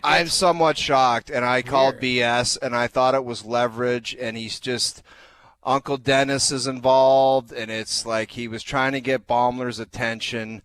I'm somewhat shocked, and I called BS, and I thought it was leverage, and he's just Uncle Dennis is involved, and it's like he was trying to get Baumler's attention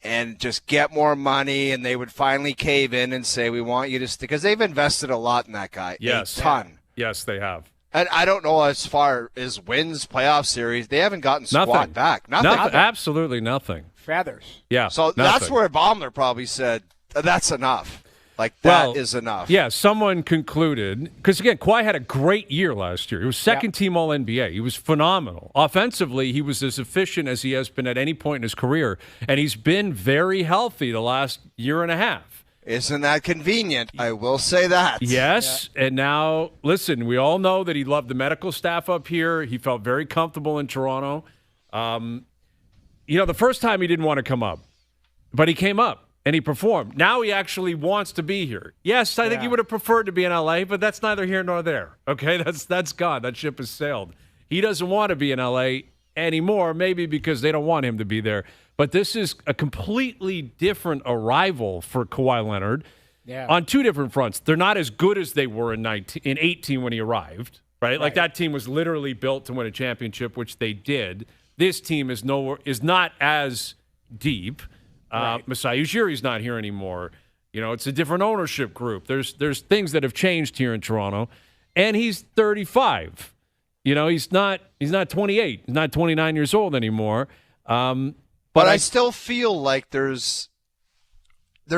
and just get more money, and they would finally cave in and say, we want you to stay, because they've invested a lot in that guy. Yes. A ton. Yes, they have. And I don't know as far as wins playoff series, they haven't gotten squad back. Nothing. Absolutely nothing. Feathers. Yeah. So that's where Baumler probably said, that's enough. Like, that is enough. Yeah, someone concluded, because, again, Kawhi had a great year last year. He was second-team All-NBA. He was phenomenal. Offensively, he was as efficient as he has been at any point in his career, and he's been very healthy the last year and a half. Isn't that convenient? I will say that. Yes, and now, listen, we all know that he loved the medical staff up here. He felt very comfortable in Toronto. The first time he didn't want to come up, but he came up. And he performed. Now he actually wants to be here. Yes, I think he would have preferred to be in L.A., but that's neither here nor there. Okay, that's gone. That ship has sailed. He doesn't want to be in L.A. anymore, maybe because they don't want him to be there. But this is a completely different arrival for Kawhi Leonard on two different fronts. They're not as good as they were in 18 when he arrived, right? Like that team was literally built to win a championship, which they did. This team is not as deep. Masai Ujiri's not here anymore. It's a different ownership group. There's things that have changed here in Toronto, and he's 35. He's not 28. He's not 29 years old anymore. But I still feel like there's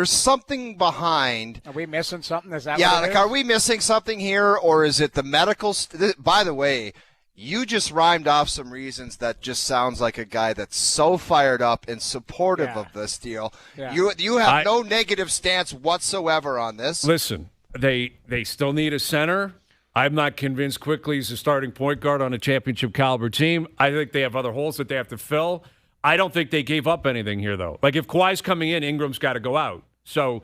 something behind. Are we missing something? Is that are we missing something here, or is it the medical? By the way, you just rhymed off some reasons that just sounds like a guy that's so fired up and supportive of this deal. Yeah. You have no negative stance whatsoever on this. Listen, they still need a center. I'm not convinced quickly he's a starting point guard on a championship caliber team. I think they have other holes that they have to fill. I don't think they gave up anything here, though. Like, if Kawhi's coming in, Ingram's got to go out. So,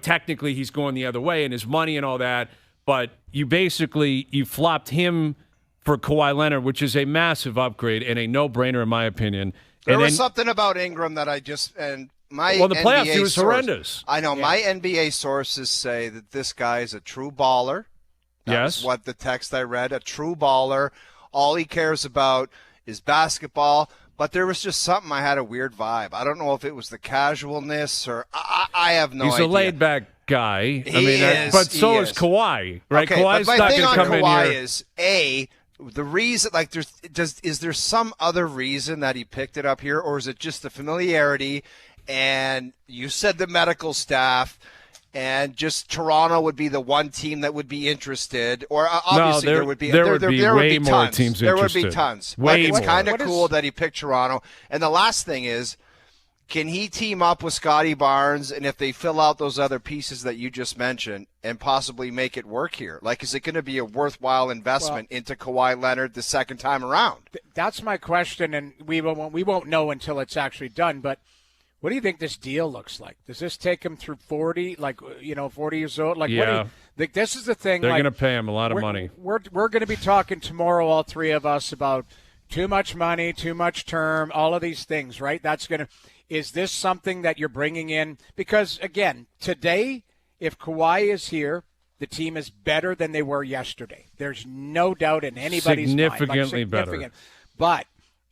technically he's going the other way and his money and all that. But you flopped him for Kawhi Leonard, which is a massive upgrade and a no-brainer in my opinion. There was something about Ingram that the playoffs he was horrendous. I know my NBA sources say that this guy is a true baller. That's what the text I read, a true baller. All he cares about is basketball. But there was just something, I had a weird vibe. I don't know if it was the casualness or I have no idea. He's a laid-back guy. But so is Kawhi, right? Okay, Kawhi's but my not thing going to on come Kawhi in here. is, the reason, is there some other reason that he picked it up here, or is it just the familiarity? And you said the medical staff, and just Toronto would be the one team that would be interested, or obviously there would be way more tons. teams there interested. would be tons. Way it's more. kind of cool that he picked Toronto. And the last thing is, can he team up with Scotty Barnes, and if they fill out those other pieces that you just mentioned, and possibly make it work here? Like, is it going to be a worthwhile investment into Kawhi Leonard the second time around? That's my question, and we won't know until it's actually done. But what do you think this deal looks like? Does this take him through 40, 40 years old? This is the thing. They're going to pay him a lot of money. We're going to be talking tomorrow, all three of us, about too much money, too much term, all of these things, right? Is this something that you're bringing in? Because, again, today, if Kawhi is here, the team is better than they were yesterday. There's no doubt in anybody's mind. Significantly better. But,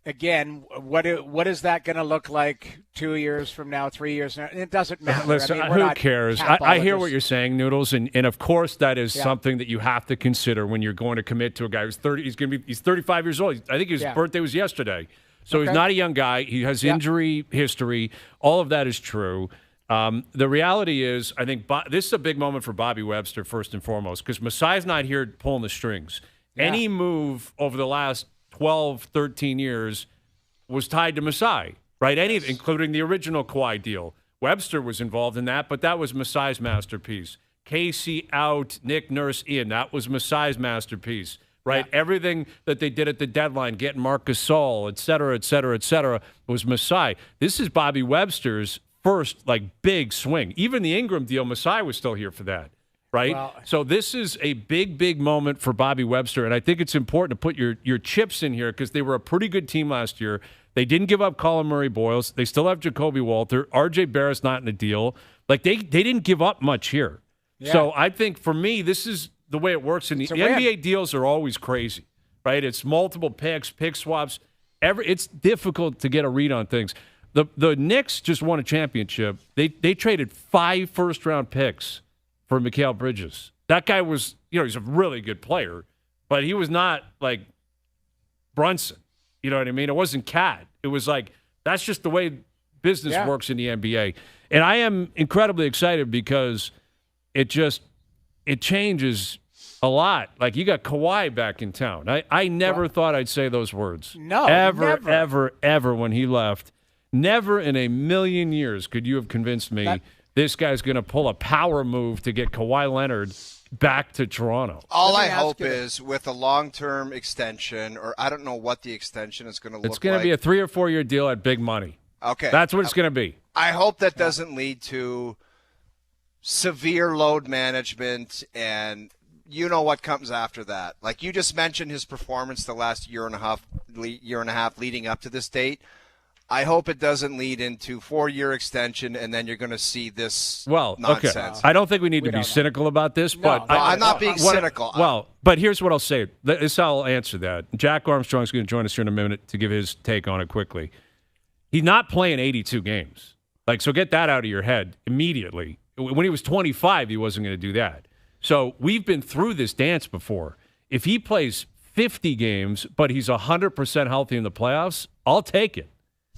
again, what is that going to look like 2 years from now, 3 years from now? It doesn't matter. Listen, who cares? I hear what you're saying, Noodles, and of course that is something that you have to consider when you're going to commit to a guy who's 30. He's 35 years old. I think his birthday was yesterday. So he's not a young guy. He has injury history. All of that is true. The reality is, I think this is a big moment for Bobby Webster, first and foremost, because Masai's not here pulling the strings. Yeah. Any move over the last 12, 13 years was tied to Masai, right? Anything, including the original Kawhi deal. Webster was involved in that, but that was Masai's masterpiece. Casey out, Nick Nurse in. That was Masai's masterpiece. Right, everything that they did at the deadline, getting Marc Gasol, et cetera, was Masai. This is Bobby Webster's first, big swing. Even the Ingram deal, Masai was still here for that, right? Well, so this is a big, big moment for Bobby Webster, and I think it's important to put your chips in here because they were a pretty good team last year. They didn't give up Colin Murray-Boyles. They still have Jacoby Walter. R.J. Barrett's not in the deal. Like, they didn't give up much here. Yeah. So I think, for me, this is the way it works. The NBA deals are always crazy, right? It's multiple picks, pick swaps. It's difficult to get a read on things. The Knicks just won a championship. They traded 5 first-round picks for Mikal Bridges. That guy was, he's a really good player, but he was not like Brunson. You know what I mean? It wasn't Cat. It was like, that's just the way business works in the NBA. And I am incredibly excited because it changes a lot. Like, you got Kawhi back in town. I never thought I'd say those words. No, Ever when he left. Never in a million years could you have convinced me this guy's going to pull a power move to get Kawhi Leonard back to Toronto. All I hope is with a long-term extension, or I don't know what the extension is going to look like. It's going to be a 3 or 4 year deal at big money. Okay. That's what it's going to be. I hope that doesn't lead to severe load management, and you know what comes after that. Like you just mentioned his performance the last year and a half leading up to this date. I hope it doesn't lead into 4-year extension, and then you're going to see this nonsense. Okay. I don't think we need to be cynical about this, but I'm not being cynical. But here's what I'll say. This is how I'll answer that. Jack Armstrong's going to join us here in a minute to give his take on it quickly. He's not playing 82 games. So get that out of your head immediately. When he was 25, he wasn't going to do that. So we've been through this dance before. If he plays 50 games, but he's 100% healthy in the playoffs, I'll take it.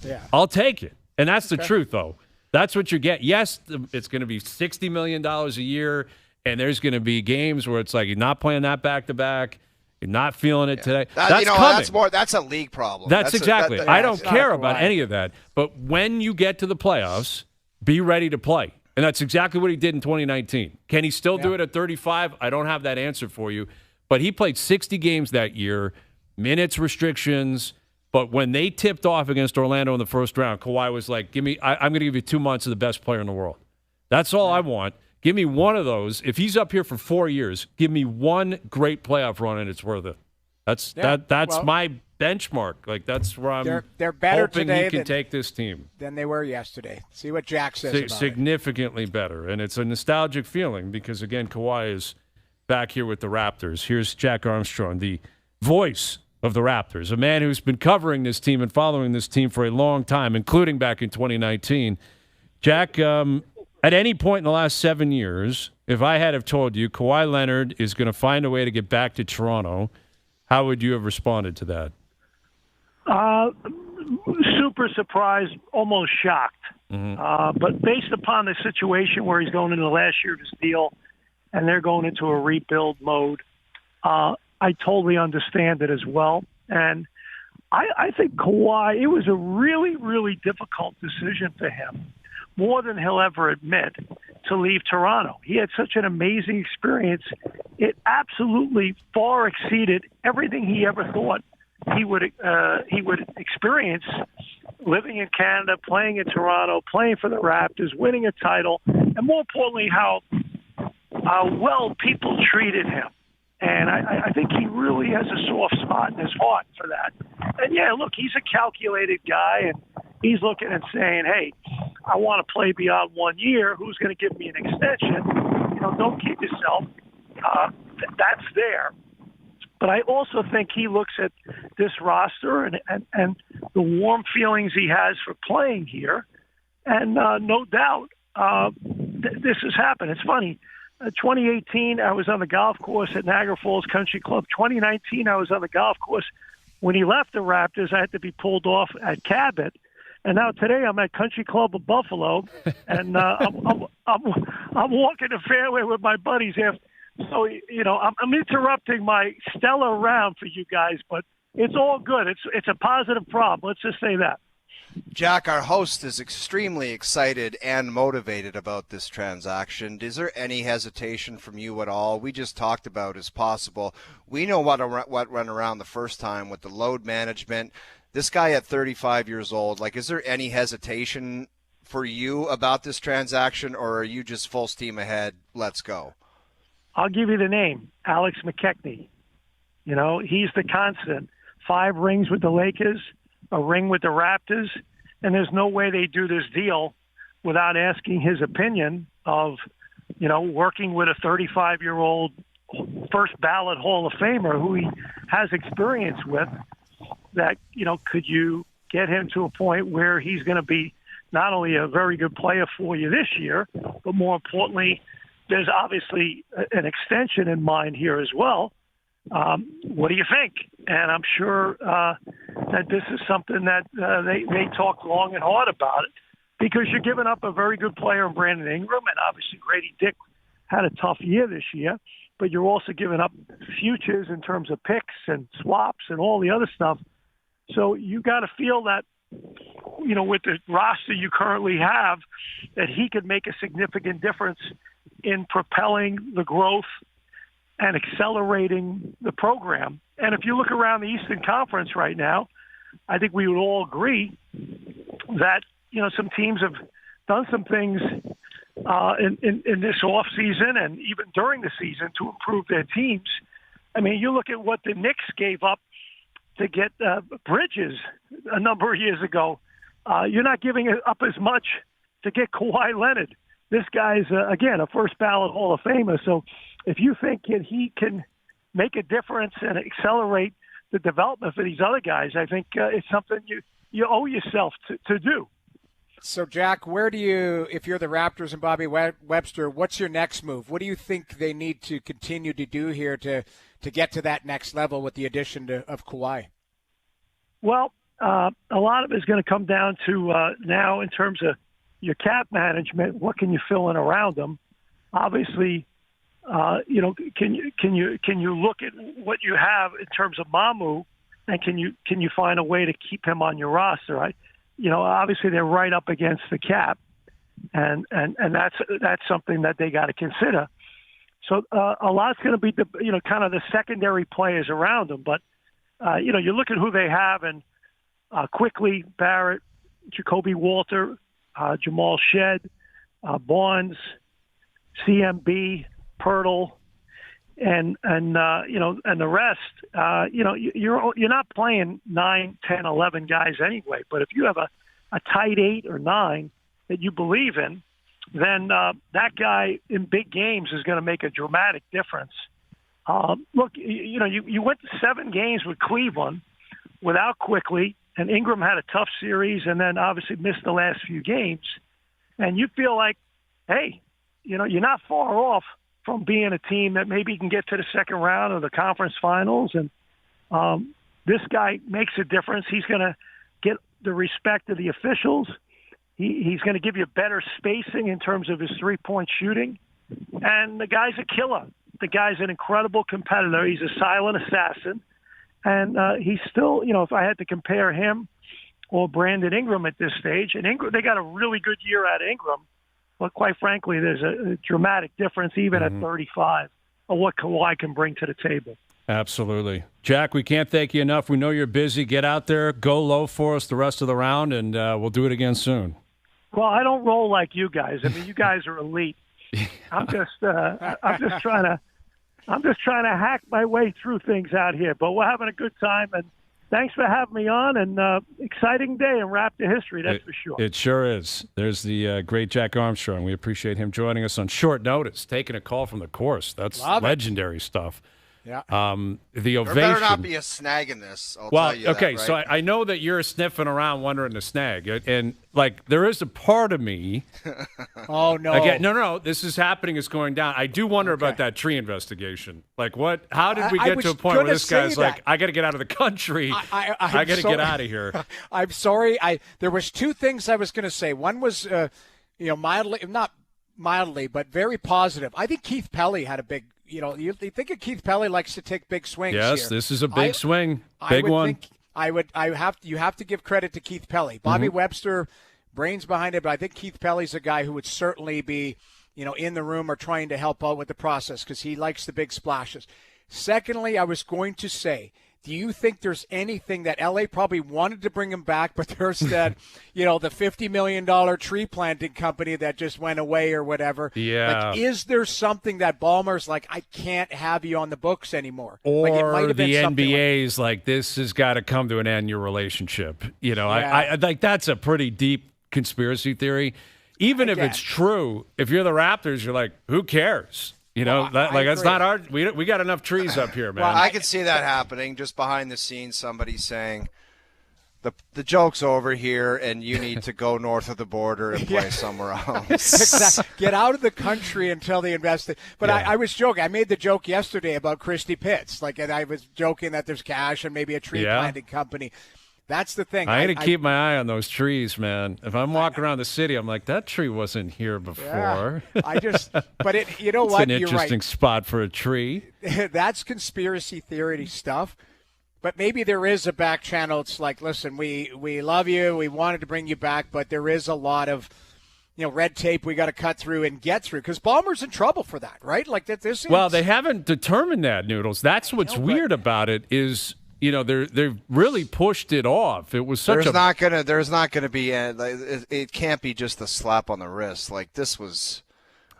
Yeah, I'll take it. And that's the truth, though. That's what you get. Yes, it's going to be $60 million a year, and there's going to be games where it's like you're not playing that back-to-back, you're not feeling it today. That's coming. That's a league problem. That's exactly. I don't care about any of that. But when you get to the playoffs, be ready to play. And that's exactly what he did in 2019. Can he still do it at 35? I don't have that answer for you. But he played 60 games that year, minutes restrictions. But when they tipped off against Orlando in the first round, Kawhi was like, I'm going to give you 2 months of the best player in the world. That's all I want. Give me one of those. If he's up here for 4 years, give me one great playoff run, and it's worth it. That's my benchmark. Like, that's where I'm they're better hoping today he can take this team. Than they were yesterday. See what Jack says about significantly better. And it's a nostalgic feeling because, again, Kawhi is back here with the Raptors. Here's Jack Armstrong, the voice of the Raptors, a man who's been covering this team and following this team for a long time, including back in 2019. Jack, at any point in the last 7 years, if I had have told you Kawhi Leonard is going to find a way to get back to Toronto, how would you have responded to that? Super surprised, almost shocked. Mm-hmm. But based upon the situation where he's going into the last year of his deal and they're going into a rebuild mode, I totally understand it as well. And I think Kawhi, it was a really, really difficult decision for him, more than he'll ever admit, to leave Toronto. He had such an amazing experience. It absolutely far exceeded everything he ever thought he would experience living in Canada, playing in Toronto, playing for the Raptors, winning a title, and more importantly, how well people treated him. And I think he really has a soft spot in his heart for that. And, yeah, look, he's a calculated guy, and he's looking and saying, hey, I want to play beyond 1 year. Who's going to give me an extension? Don't kid yourself. That's there. But I also think he looks at this roster and the warm feelings he has for playing here. And no doubt this has happened. It's funny. 2018, I was on the golf course at Niagara Falls Country Club. 2019, I was on the golf course. When he left the Raptors, I had to be pulled off at Cabot. And now today I'm at Country Club of Buffalo, and I'm walking the fairway with my buddies. So, I'm interrupting my stellar round for you guys, but it's all good. It's a positive problem. Let's just say that. Jack, our host, is extremely excited and motivated about this transaction. Is there any hesitation from you at all? We just talked about as possible. We know what went around the first time with the load management. This guy at 35 years old, is there any hesitation for you about this transaction, or are you just full steam ahead, let's go? I'll give you the name, Alex McKechnie. He's the constant. 5 rings with the Lakers, a ring with the Raptors, and there's no way they do this deal without asking his opinion of, working with a 35-year-old first ballot Hall of Famer who he has experience with, that, could you get him to a point where he's going to be not only a very good player for you this year, but more importantly, there's obviously an extension in mind here as well. What do you think? And I'm sure that this is something that they talk long and hard about it, because you're giving up a very good player in Brandon Ingram, and obviously Grady Dick had a tough year this year, but you're also giving up futures in terms of picks and swaps and all the other stuff. So you got to feel that, with the roster you currently have, that he could make a significant difference in propelling the growth and accelerating the program. And if you look around the Eastern Conference right now, I think we would all agree that, some teams have done some things in this offseason and even during the season to improve their teams. I mean, you look at what the Knicks gave up to get Bridges a number of years ago. You're not giving up as much to get Kawhi Leonard. This guy's, again, a first ballot Hall of Famer. So if you think that he can make a difference and accelerate the development for these other guys, I think it's something you owe yourself to do. So, Jack, where do you, if you're the Raptors and Bobby Webster, what's your next move? What do you think they need to continue to do here to get to that next level with the addition of Kawhi? Well, a lot of it is going to come down to now in terms of your cap management. What can you fill in around them? Obviously, can you look at what you have in terms of Mamu, and can you find a way to keep him on your roster? Right? Obviously they're right up against the cap, and that's something that they got to consider. So a lot's going to be kind of the secondary players around them. But you look at who they have, and Quickly, Barrett, Jacoby Walter, Jamal Shedd, Barnes, CMB, Pirtle, and the rest. You're not playing 9, 10, 11 guys anyway. But if you have a tight 8 or 9 that you believe in, then that guy in big games is going to make a dramatic difference. Look, you went to 7 games with Cleveland without Quickly, and Ingram had a tough series, and then obviously missed the last few games. And you feel like, hey, you're not far off from being a team that maybe can get to the second round of the conference finals. And this guy makes a difference. He's going to get the respect of the officials. He's going to give you better spacing in terms of his three-point shooting. And the guy's a killer. The guy's an incredible competitor. He's a silent assassin. And he's still, if I had to compare him or Brandon Ingram at this stage, and Ingram, they got a really good year out of Ingram. But quite frankly, there's a dramatic difference even at 35 of what Kawhi can bring to the table. Absolutely. Jack, we can't thank you enough. We know you're busy. Get out there, go low for us the rest of the round, and we'll do it again soon. Well, I don't roll like you guys. I mean, you guys are elite. I'm just trying to hack my way through things out here. But we're having a good time, and thanks for having me on. And exciting day in Raptor history, that's for sure. It sure is. There's the great Jack Armstrong. We appreciate him joining us on short notice, taking a call from the course. That's legendary stuff. Yeah. The ovation. There better not be a snag in this. I'll tell you okay, that, right? so I know that you're sniffing around wondering the snag. And, there is a part of me. Oh, no. Again, no, this is happening. It's going down. I do wonder about that tree investigation. How did we get to a point where this guy's like, I got to get out of the country. I got to get out of here. I'm sorry. There was 2 things I was going to say. One was, mildly, not mildly, but very positive. I think Keith Pelly had a big, you think of Keith Pelly likes to take big swings. Yes, here. This is a big swing, big one. You have to give credit to Keith Pelly. Bobby Webster, brains behind it, but I think Keith Pelly's a guy who would certainly be, in the room or trying to help out with the process because he likes the big splashes. Secondly, I was going to say, do you think there's anything that LA probably wanted to bring him back, but there's that, the $50 million tree planting company that just went away or whatever? Yeah. Is there something that Ballmer's like, I can't have you on the books anymore? Or it might have been the NBA's like this has got to come to an end, your relationship. I that's a pretty deep conspiracy theory. even if it's true, if you're the Raptors, you're like, who cares? You know, that's not our. We got enough trees up here, man. Well, I could see that happening just behind the scenes. Somebody saying, "The joke's over here, and you need to go north of the border and play somewhere else." Exactly. Get out of the country until they invest it. But I was joking. I made the joke yesterday about Christie Pitts. And I was joking that there's cash and maybe a tree planting company. That's the thing. I got to keep my eye on those trees, man. If I'm walking around the city, I'm like, that tree wasn't here before. But you know what? It's an interesting spot for a tree. That's conspiracy theory stuff. But maybe there is a back channel. It's like, listen, we love you. We wanted to bring you back, but there is a lot of, red tape we got to cut through and get through because Ballmer's in trouble for that, right? Like that. Well, they haven't determined that, Noodles. That's what's weird about it is. They've really pushed it off. It was such there's not gonna be it can't be just a slap on the wrist. Like this was.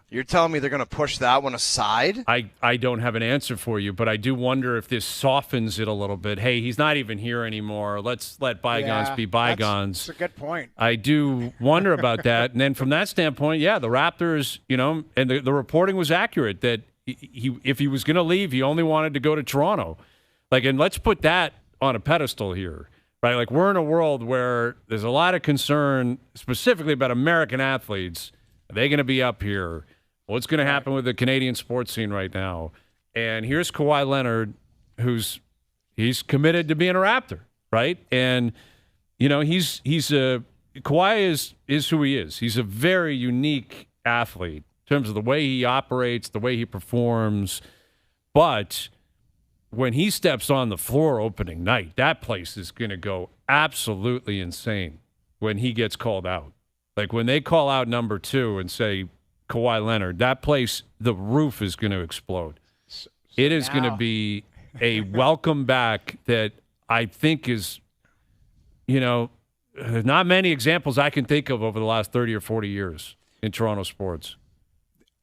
You're telling me they're going to push that one aside? I don't have an answer for you, but I do wonder if this softens it a little bit. Hey, he's not even here anymore. Let's let bygones be bygones. That's a good point. I do wonder about that. And then from that standpoint, the Raptors, and the reporting was accurate that if he was going to leave, he only wanted to go to Toronto. And let's put that on a pedestal here, right? Like we're in a world where there's a lot of concern specifically about American athletes. Are they going to be up here? What's going to happen with the Canadian sports scene right now? And here's Kawhi Leonard, he's committed to being a Raptor, right? And Kawhi is who he is. He's a very unique athlete in terms of the way he operates, the way he performs. But when he steps on the floor opening night, that place is going to go absolutely insane when he gets called out. Like when they call out number 2 and say Kawhi Leonard, that place, the roof is going to explode. It is going to be a welcome back that I think is, not many examples I can think of over the last 30 or 40 years in Toronto sports.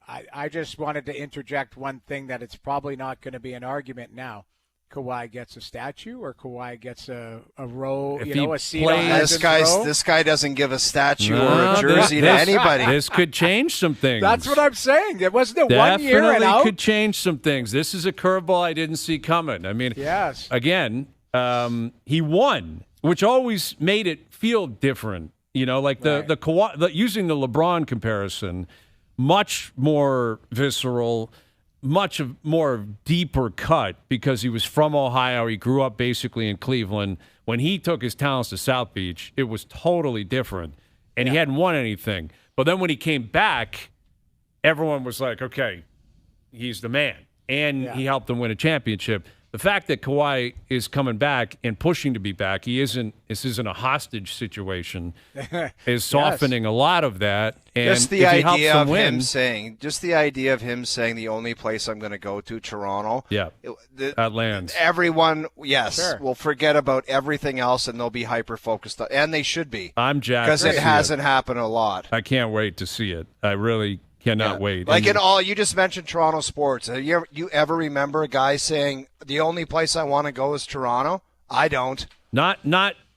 I just wanted to interject one thing that it's probably not going to be an argument now. Kawhi gets a statue or Kawhi gets a row, a seat on this guy doesn't give a statue or a jersey to anybody. This could change some things. That's what I'm saying. It wasn't Definitely 1 year and out. Could change some things. This is a curveball I didn't see coming. I mean, yes. Again, he won, which always made it feel different. The Kawhi, using the LeBron comparison, much more visceral. Much more deeper cut because he was from Ohio. He grew up basically in Cleveland. When he took his talents to South Beach, it was totally different, and he hadn't won anything. But then when he came back, everyone was like, okay, he's the man, and he helped them win a championship. The fact that Kawhi is coming back and pushing to be back, this isn't a hostage situation, is softening a lot of that. And just the idea of him saying, the only place I'm going to go to, Toronto. Yeah, that lands. Everyone, will forget about everything else, and they'll be hyper-focused. And they should be. I'm jacked. Because it hasn't happened a lot. I can't wait to see it. I really cannot wait. Like you just mentioned Toronto sports. You ever remember a guy saying, the only place I want to go is Toronto? I don't. Not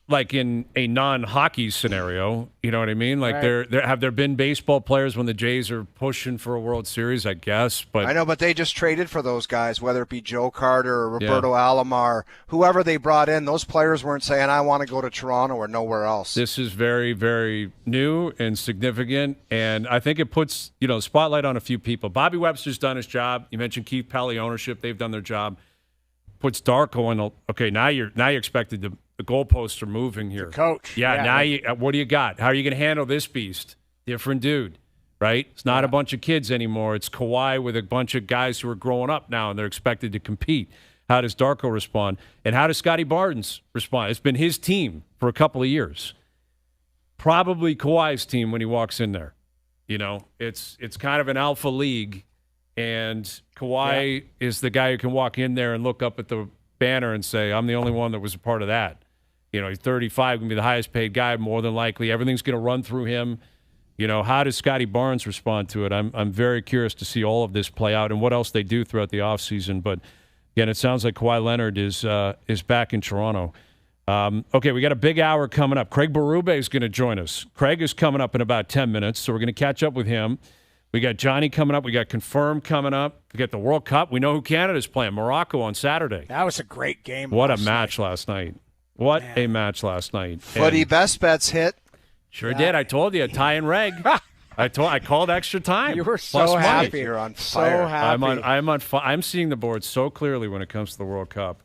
like in a non-hockey scenario, you know what I mean? Like have there been baseball players when the Jays are pushing for a World Series, I guess, but I know, but they just traded for those guys, whether it be Joe Carter or Roberto Alomar, whoever they brought in, those players weren't saying I want to go to Toronto or nowhere else. This is very, very new and significant, and I think it puts, the spotlight on a few people. Bobby Webster's done his job. You mentioned Keith Pelley ownership, they've done their job. Puts Darko in. Okay, now you're expected to. The goalposts are moving here. The coach. Now what do you got? How are you going to handle this beast? Different dude, right? It's not a bunch of kids anymore. It's Kawhi with a bunch of guys who are growing up now, and they're expected to compete. How does Darko respond? And how does Scotty Barnes respond? It's been his team for a couple of years. Probably Kawhi's team when he walks in there. It's kind of an alpha league. And Kawhi is the guy who can walk in there and look up at the banner and say, I'm the only one that was a part of that. He's 35, going to be the highest paid guy, more than likely. Everything's going to run through him. How does Scotty Barnes respond to it? I'm very curious to see all of this play out and what else they do throughout the offseason. But, again, it sounds like Kawhi Leonard is back in Toronto. Okay, we got a big hour coming up. Craig Berube is going to join us. Craig is coming up in about 10 minutes, so we're going to catch up with him. We got Johnny coming up. We got Confirmed coming up. We got the World Cup. We know who Canada's playing, Morocco on Saturday. That was a great game. What a match last night. What a match last night. Footy best bets hit. Sure did. I told you, tie and reg. I called extra time. You were so happy. You're on fire. So happy. I'm seeing the board so clearly when it comes to the World Cup.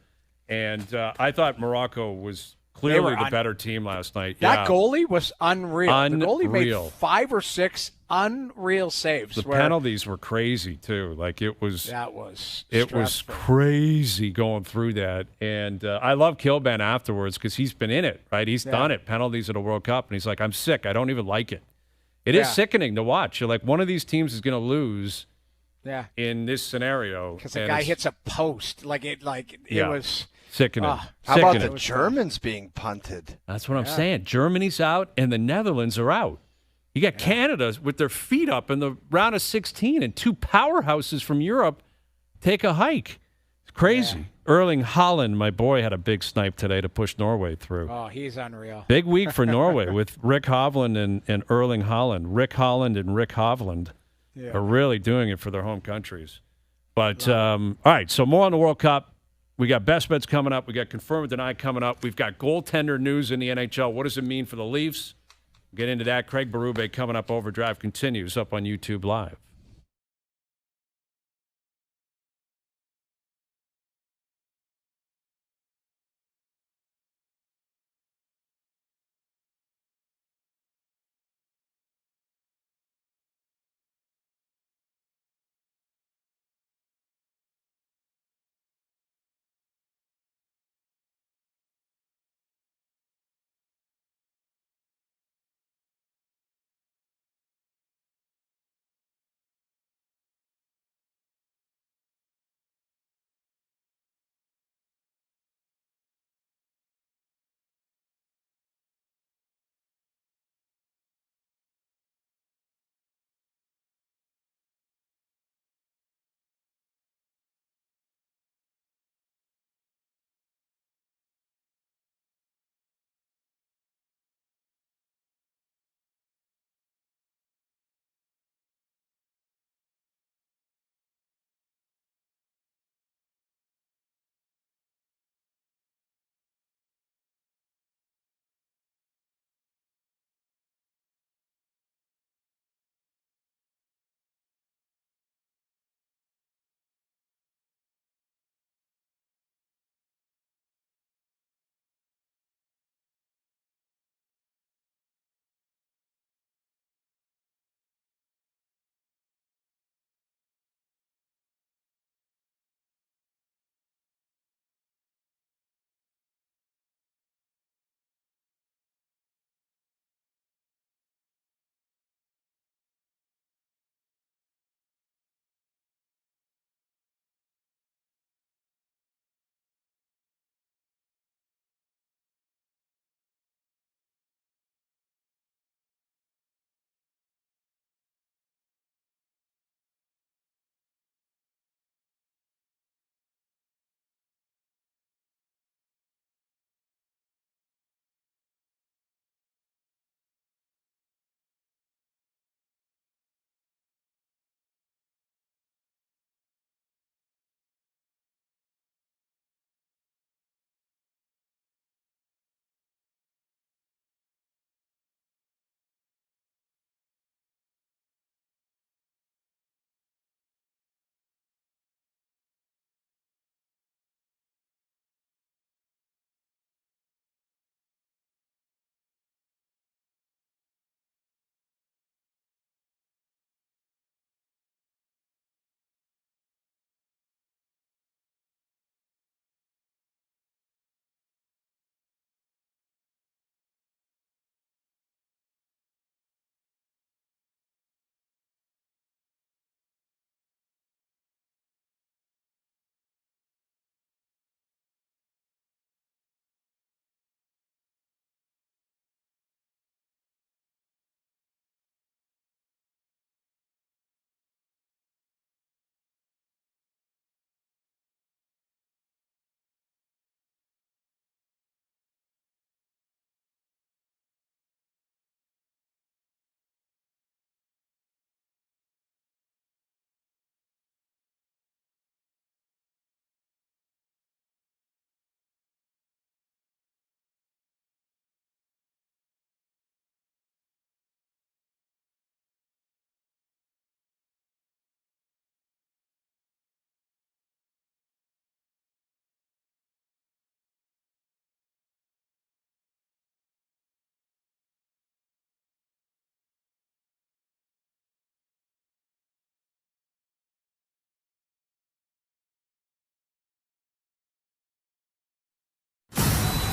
And I thought Morocco was clearly the better team last night. That goalie was unreal. The goalie made 5 or 6 unreal saves. The penalties were crazy too. Like it was stressful. crazy going through that. And I love Kilben afterwards because he's been in it, right? He's done it, penalties at a World Cup, and he's like, I'm sick. I don't even like it. It is sickening to watch. You're like, one of these teams is going to lose. Yeah. In this scenario, because the guy hits a post, it was sickening. How about the Germans being punted? That's what I'm saying. Germany's out, and the Netherlands are out. You got Canada with their feet up in the round of 16, and 2 powerhouses from Europe take a hike. It's crazy. Yeah. Erling Haaland, my boy, had a big snipe today to push Norway through. Oh, he's unreal. Big week for Norway with Rick Hovland and Erling Haaland. Rick Haaland and Rick Hovland are really doing it for their home countries. But, all right, so more on the World Cup. We got best bets coming up. We got confirmed denied coming up. We've got goaltender news in the NHL. What does it mean for the Leafs? Get into that. Craig Berube coming up. OverDrive continues up on YouTube Live.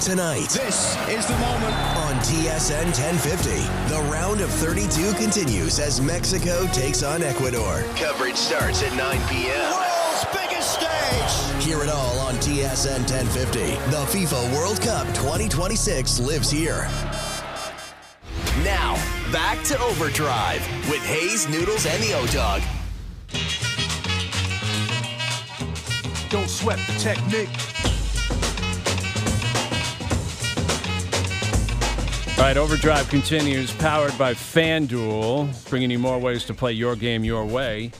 Tonight. This is the moment. On TSN 1050, the round of 32 continues as Mexico takes on Ecuador. Coverage starts at 9 p.m. World's biggest stage. Hear it all on TSN 1050. The FIFA World Cup 2026 lives here. Now, back to OverDrive with Hayes, Noodles, and the O-Dog. Don't sweat the technique. All right, OverDrive continues, powered by FanDuel, bringing you more ways to play your game your way.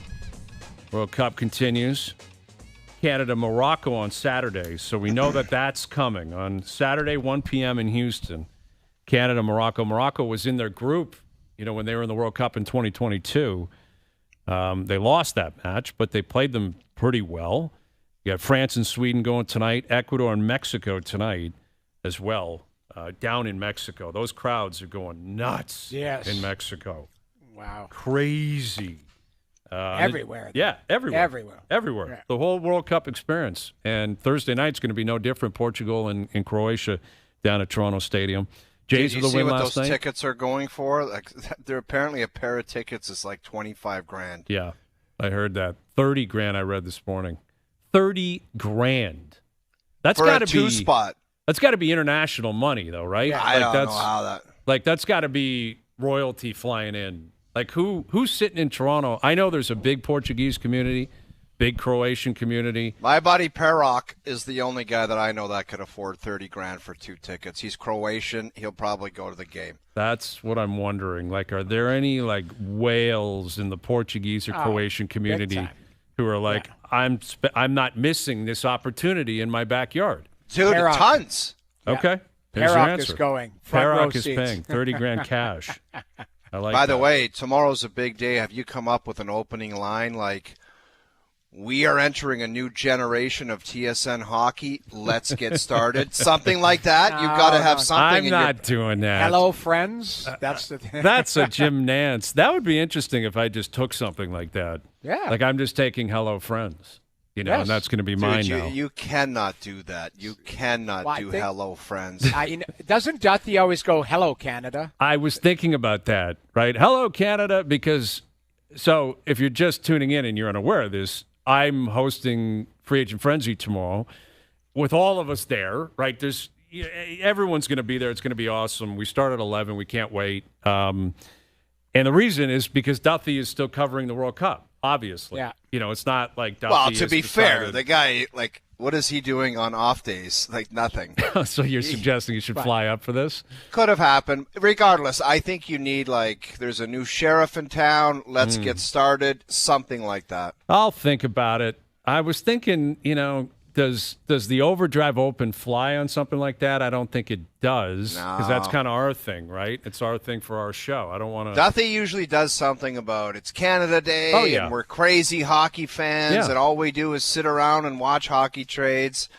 World Cup continues. Canada, Morocco on Saturday, so we know that that's coming. On Saturday, 1 p.m. in Houston, Canada, Morocco. Morocco was in their group, when they were in the World Cup in 2022. They lost that match, but they played them pretty well. You got France and Sweden going tonight, Ecuador and Mexico tonight as well. Down in Mexico. Those crowds are going nuts in Mexico. Wow. Crazy. Everywhere. Everywhere. Yeah. The whole World Cup experience. And Thursday night's going to be no different. Portugal and Croatia down at Toronto Stadium. Jays with the win last night. Did you see what those tickets are going for? Like, they're apparently a pair of tickets is like $25,000. Yeah, I heard that. $30,000 I read this morning. $30,000. That's got to be two-spot. That's got to be international money, though, right? Yeah, I don't know how that. Like, that's got to be royalty flying in. Like, who's sitting in Toronto? I know there's a big Portuguese community, big Croatian community. My buddy Perok is the only guy that I know that could afford $30,000 for 2 tickets. He's Croatian. He'll probably go to the game. That's what I'm wondering. Like, are there any like whales in the Portuguese or Croatian community who are like, I'm not missing this opportunity in my backyard? Dude, tons. Okay. Here's your Perok answer. is going. Perok is paying $30,000 cash. I like By the that. way, tomorrow's a big day. Have you come up with an opening line like, we are entering a new generation of TSN hockey. Let's get started. Something like that. You've got to have something. I'm not doing that. Hello, friends. That's the thing. That's a Jim Nance. That would be interesting if I just took something like that. Yeah. Like I'm just taking hello, friends. And that's going to be mine now. You cannot do that. You cannot do hello, friends. Doesn't Duthie always go, hello, Canada? I was thinking about that, right? Hello, Canada, because so if you're just tuning in and you're unaware of this, I'm hosting Free Agent Frenzy tomorrow with all of us there, right? Everyone's going to be there. It's going to be awesome. We start at 11. We can't wait. And the reason is because Duthie is still covering the World Cup. Obviously. Yeah. It's not like Duffy. Well, to be fair, the guy, like, what is he doing on off days? Like, nothing. So you're suggesting he should fly up for this? Could have happened. Regardless, I think you need, like, there's a new sheriff in town. Let's get started. Something like that. I'll think about it. I was thinking, does the OverDrive Open fly on something like that? I don't think it does, because that's kind of our thing, right? It's our thing for our show. I don't want to. Duthie usually does something about it's Canada Day, and we're crazy hockey fans, and all we do is sit around and watch hockey trades.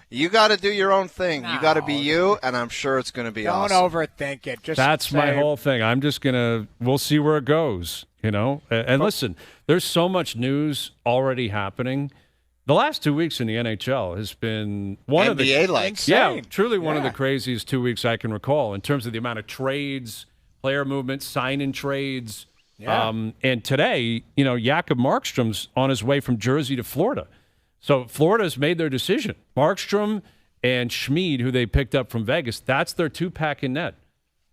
You got to do your own thing. You got to be you, and I'm sure it's going to be awesome. Don't overthink it. That's my whole thing. I'm just we'll see where it goes, And listen, there's so much news already happening. The last 2 weeks in the NHL has been one of the truly one of the craziest 2 weeks I can recall in terms of the amount of trades, player movement, sign-in trades. Yeah. And today, Jakob Markstrom's on his way from Jersey to Florida. So Florida's made their decision. Markstrom and Schmid, who they picked up from Vegas, that's their two-pack in net.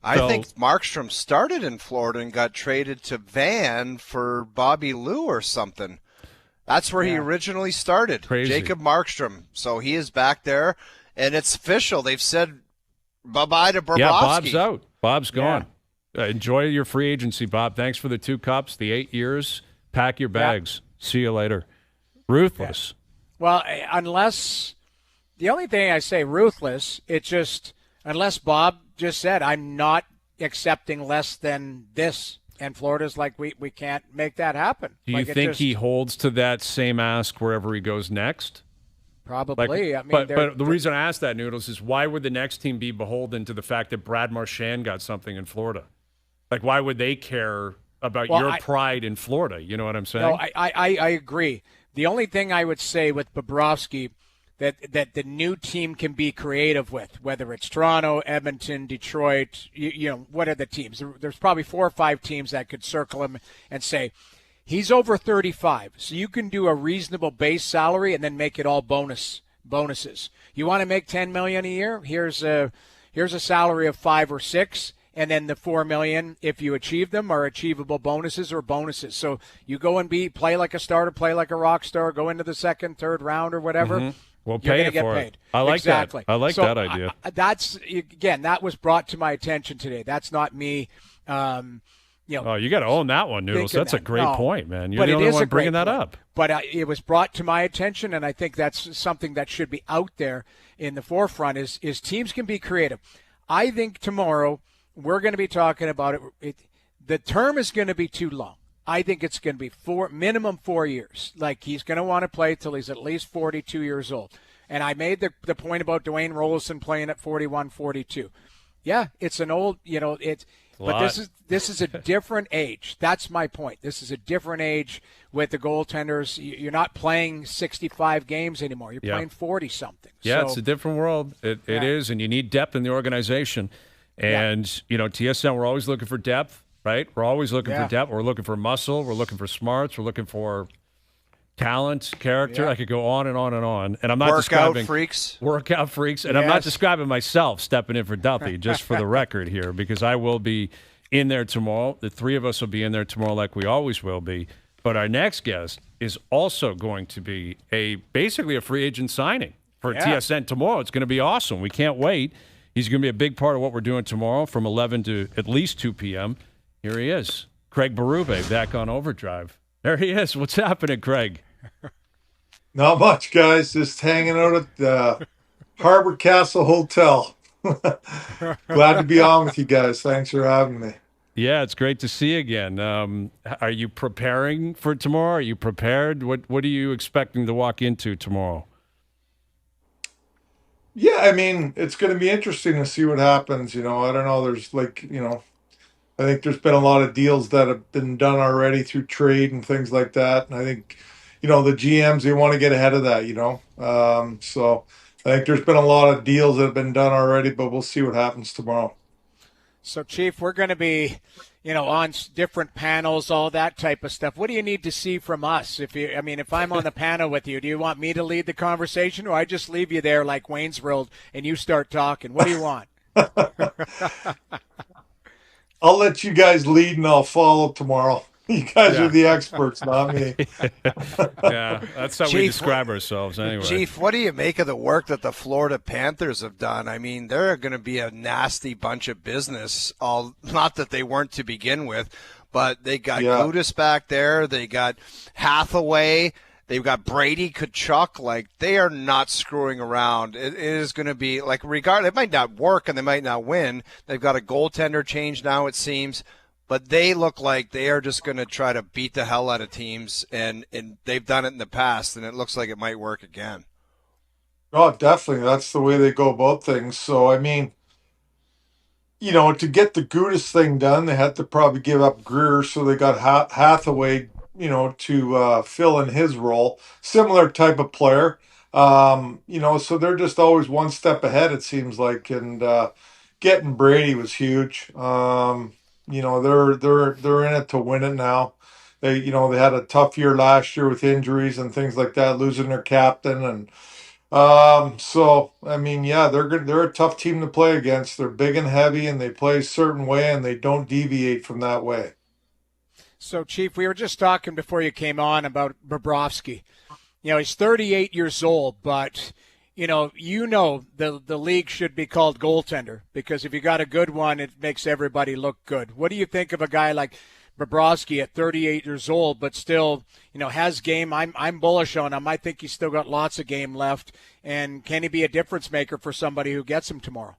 I think Markstrom started in Florida and got traded to Van for Bobby Lou or something. That's where he originally started, Crazy. Jacob Markstrom. So he is back there, and it's official. They've said bye-bye to Bobrovsky. Yeah, Bob's out. Bob's gone. Enjoy your free agency, Bob. Thanks for the 2 cups, the 8 years. Pack your bags. See you later. Ruthless. Well, unless – the only thing I say ruthless, it's just unless Bob just said, I'm not accepting less than this. And Florida's like, we can't make that happen. Do you think he holds to that same ask wherever he goes next? Probably. But the reason I asked that, Noodles, is why would the next team be beholden to the fact that Brad Marchand got something in Florida? Like, why would they care about your pride in Florida? You know what I'm saying? No, I agree. The only thing I would say with Bobrovsky, that the new team can be creative with, whether it's Toronto, Edmonton, Detroit, what are the teams? There's probably 4 or 5 teams that could circle him and say, he's over 35, so you can do a reasonable base salary and then make it all bonuses. You want to make $10 million a year? Here's a salary of 5 or 6, and then the $4 million, if you achieve them, are achievable bonuses or bonuses. So you go and play like a starter, play like a rock star, go into the second, third round or whatever. Mm-hmm. We'll pay it for it. I like exactly. that. I like that idea. That was brought to my attention today. That's not me. You got to own that one, Noodles. That's a great point, man. You're the only one bringing that up. But it was brought to my attention, and I think that's something that should be out there in the forefront is teams can be creative. I think tomorrow we're going to be talking about it. The term is going to be too long. I think it's going to be minimum 4 years. Like, he's going to want to play till he's at least 42 years old. And I made the point about Dwayne Rolison playing at 41, 42. Yeah, it's an old, but this is a different age. That's my point. This is a different age with the goaltenders. You're not playing 65 games anymore. You're playing 40-something. Yeah, it's a different world. It is, and you need depth in the organization. And, TSN, we're always looking for depth. Right? We're always looking for depth. We're looking for muscle. We're looking for smarts. We're looking for talent, character. I could go on and on and on. And I'm not describing workout freaks. And I'm not describing myself stepping in for Duffy, just for the record here, because I will be in there tomorrow. The 3 of us will be in there tomorrow like we always will be. But our next guest is also going to be basically a free agent signing for TSN tomorrow. It's going to be awesome. We can't wait. He's going to be a big part of what we're doing tomorrow from 11 to at least 2 p.m. Here he is, Craig Berube, back on OverDrive. There he is. What's happening, Craig? Not much, guys. Just hanging out at the Harbor Castle Hotel. Glad to be on with you guys. Thanks for having me. Yeah, it's great to see you again. Are you preparing for tomorrow? Are you prepared? What are you expecting to walk into tomorrow? Yeah, I mean, it's going to be interesting to see what happens. I don't know. There's I think there's been a lot of deals that have been done already through trade and things like that. And I think, the GMs, they want to get ahead of that, So I think there's been a lot of deals that have been done already, but we'll see what happens tomorrow. So, Chief, we're going to be, on different panels, all that type of stuff. What do you need to see from us? If I'm on the panel with you, do you want me to lead the conversation, or I just leave you there like Wayne's World and you start talking? What do you want? I'll let you guys lead and I'll follow tomorrow. You guys are the experts, not me. Yeah, that's how we describe ourselves anyway. Chief, what do you make of the work that the Florida Panthers have done? I mean, they're going to be a nasty bunch of business. Not that they weren't to begin with, but they got Gudis back there. They got Hathaway. They've got Brady Tkachuk. Like, they are not screwing around. It is going to be, it might not work and they might not win. They've got a goaltender change now, it seems. But they look like they are just going to try to beat the hell out of teams. And they've done it in the past, and it looks like it might work again. Oh, definitely. That's the way they go about things. So, to get the Gudis thing done, they had to probably give up Greer. So they got Hathaway to fill in his role. Similar type of player. So they're just always one step ahead, it seems like. And getting Brady was huge. They're in it to win it now. They had a tough year last year with injuries and things like that, losing their captain. And they're a tough team to play against. They're big and heavy, and they play a certain way, and they don't deviate from that way. So, Chief, we were just talking before you came on about Bobrovsky. He's 38 years old, but, the league should be called goaltender, because if you got a good one, it makes everybody look good. What do you think of a guy like Bobrovsky at 38 years old, but still, has game? I'm bullish on him. I think he's still got lots of game left. And can he be a difference maker for somebody who gets him tomorrow?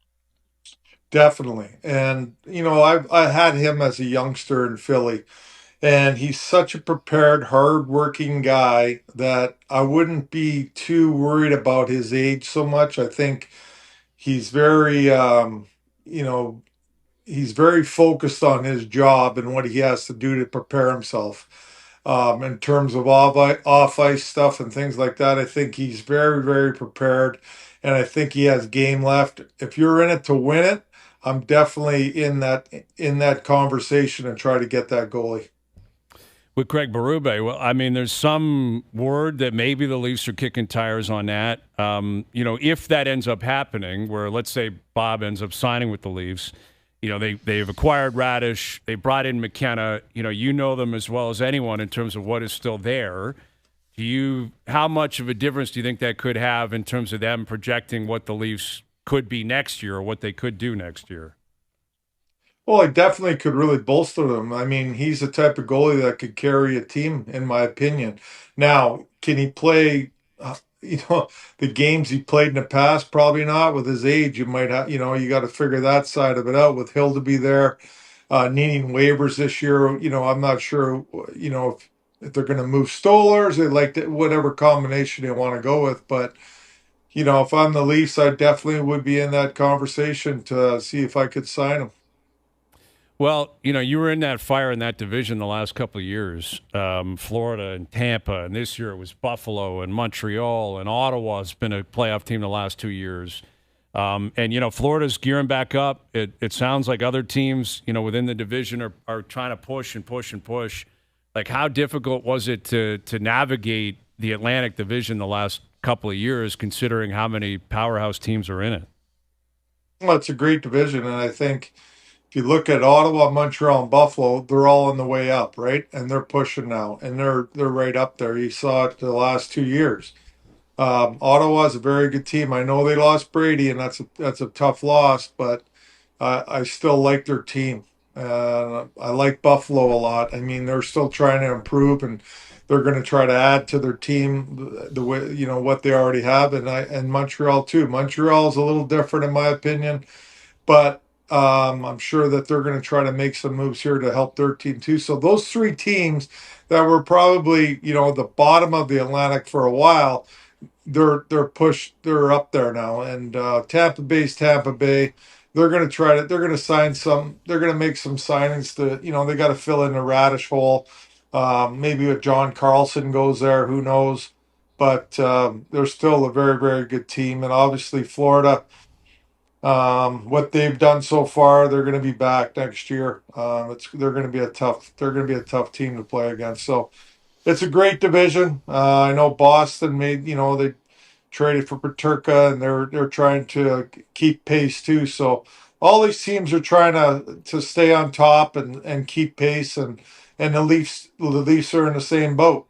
Definitely. And, I had him as a youngster in Philly. And he's such a prepared, hard-working guy that I wouldn't be too worried about his age so much. I think he's very, he's very focused on his job and what he has to do to prepare himself. in terms of off ice stuff and things like that. I think he's very, very prepared, and I think he has game left. If you're in it to win it, I'm definitely in that conversation and try to get that goalie. With Craig Berube, well, I mean, there's some word that maybe the Leafs are kicking tires on that. If that ends up happening, where let's say Bob ends up signing with the Leafs, they've acquired Radish, they brought in McKenna. You know them as well as anyone in terms of what is still there. How much of a difference do you think that could have in terms of them projecting what the Leafs could be next year or what they could do next year? Well, it definitely could really bolster them. I mean, he's the type of goalie that could carry a team, in my opinion. Now, can he play, the games he played in the past? Probably not. With his age, you might have, you got to figure that side of it out. With Hill to be there, needing waivers this year, I'm not sure, if they're going to move Stolers, they like whatever combination they want to go with. But, if I'm the Leafs, I definitely would be in that conversation to see if I could sign him. Well, you were in that fire in that division the last couple of years, Florida and Tampa, and this year it was Buffalo and Montreal, and Ottawa's been a playoff team the last 2 years. Florida's gearing back up. It sounds like other teams, within the division are trying to push and push and push. Like, how difficult was it to navigate the Atlantic Division the last couple of years, considering how many powerhouse teams are in it? Well, it's a great division, and I think if you look at Ottawa, Montreal, and Buffalo, they're all on the way up, right? And they're pushing now, and they're right up there. You saw it the last 2 years. Ottawa's a very good team. I know they lost Brady, and that's a tough loss, but I still like their team. I like Buffalo a lot. I mean, they're still trying to improve, and they're going to try to add to their team the way what they already have, and Montreal too. Montreal is a little different in my opinion, but I'm sure that they're going to try to make some moves here to help their team too. So those three teams that were probably the bottom of the Atlantic for a while, they're up there now. And Tampa Bay's Tampa Bay. They're going to make some signings they got to fill in the Radish hole. Maybe if John Carlson goes there, who knows? But they're still a very, very good team. And obviously Florida, what they've done so far, they're going to be back next year. They're going to be a tough team to play against. So it's a great division. I know Boston they traded for Paterka, and they're trying to keep pace too. So all these teams are trying to stay on top and keep pace, and the Leafs are in the same boat.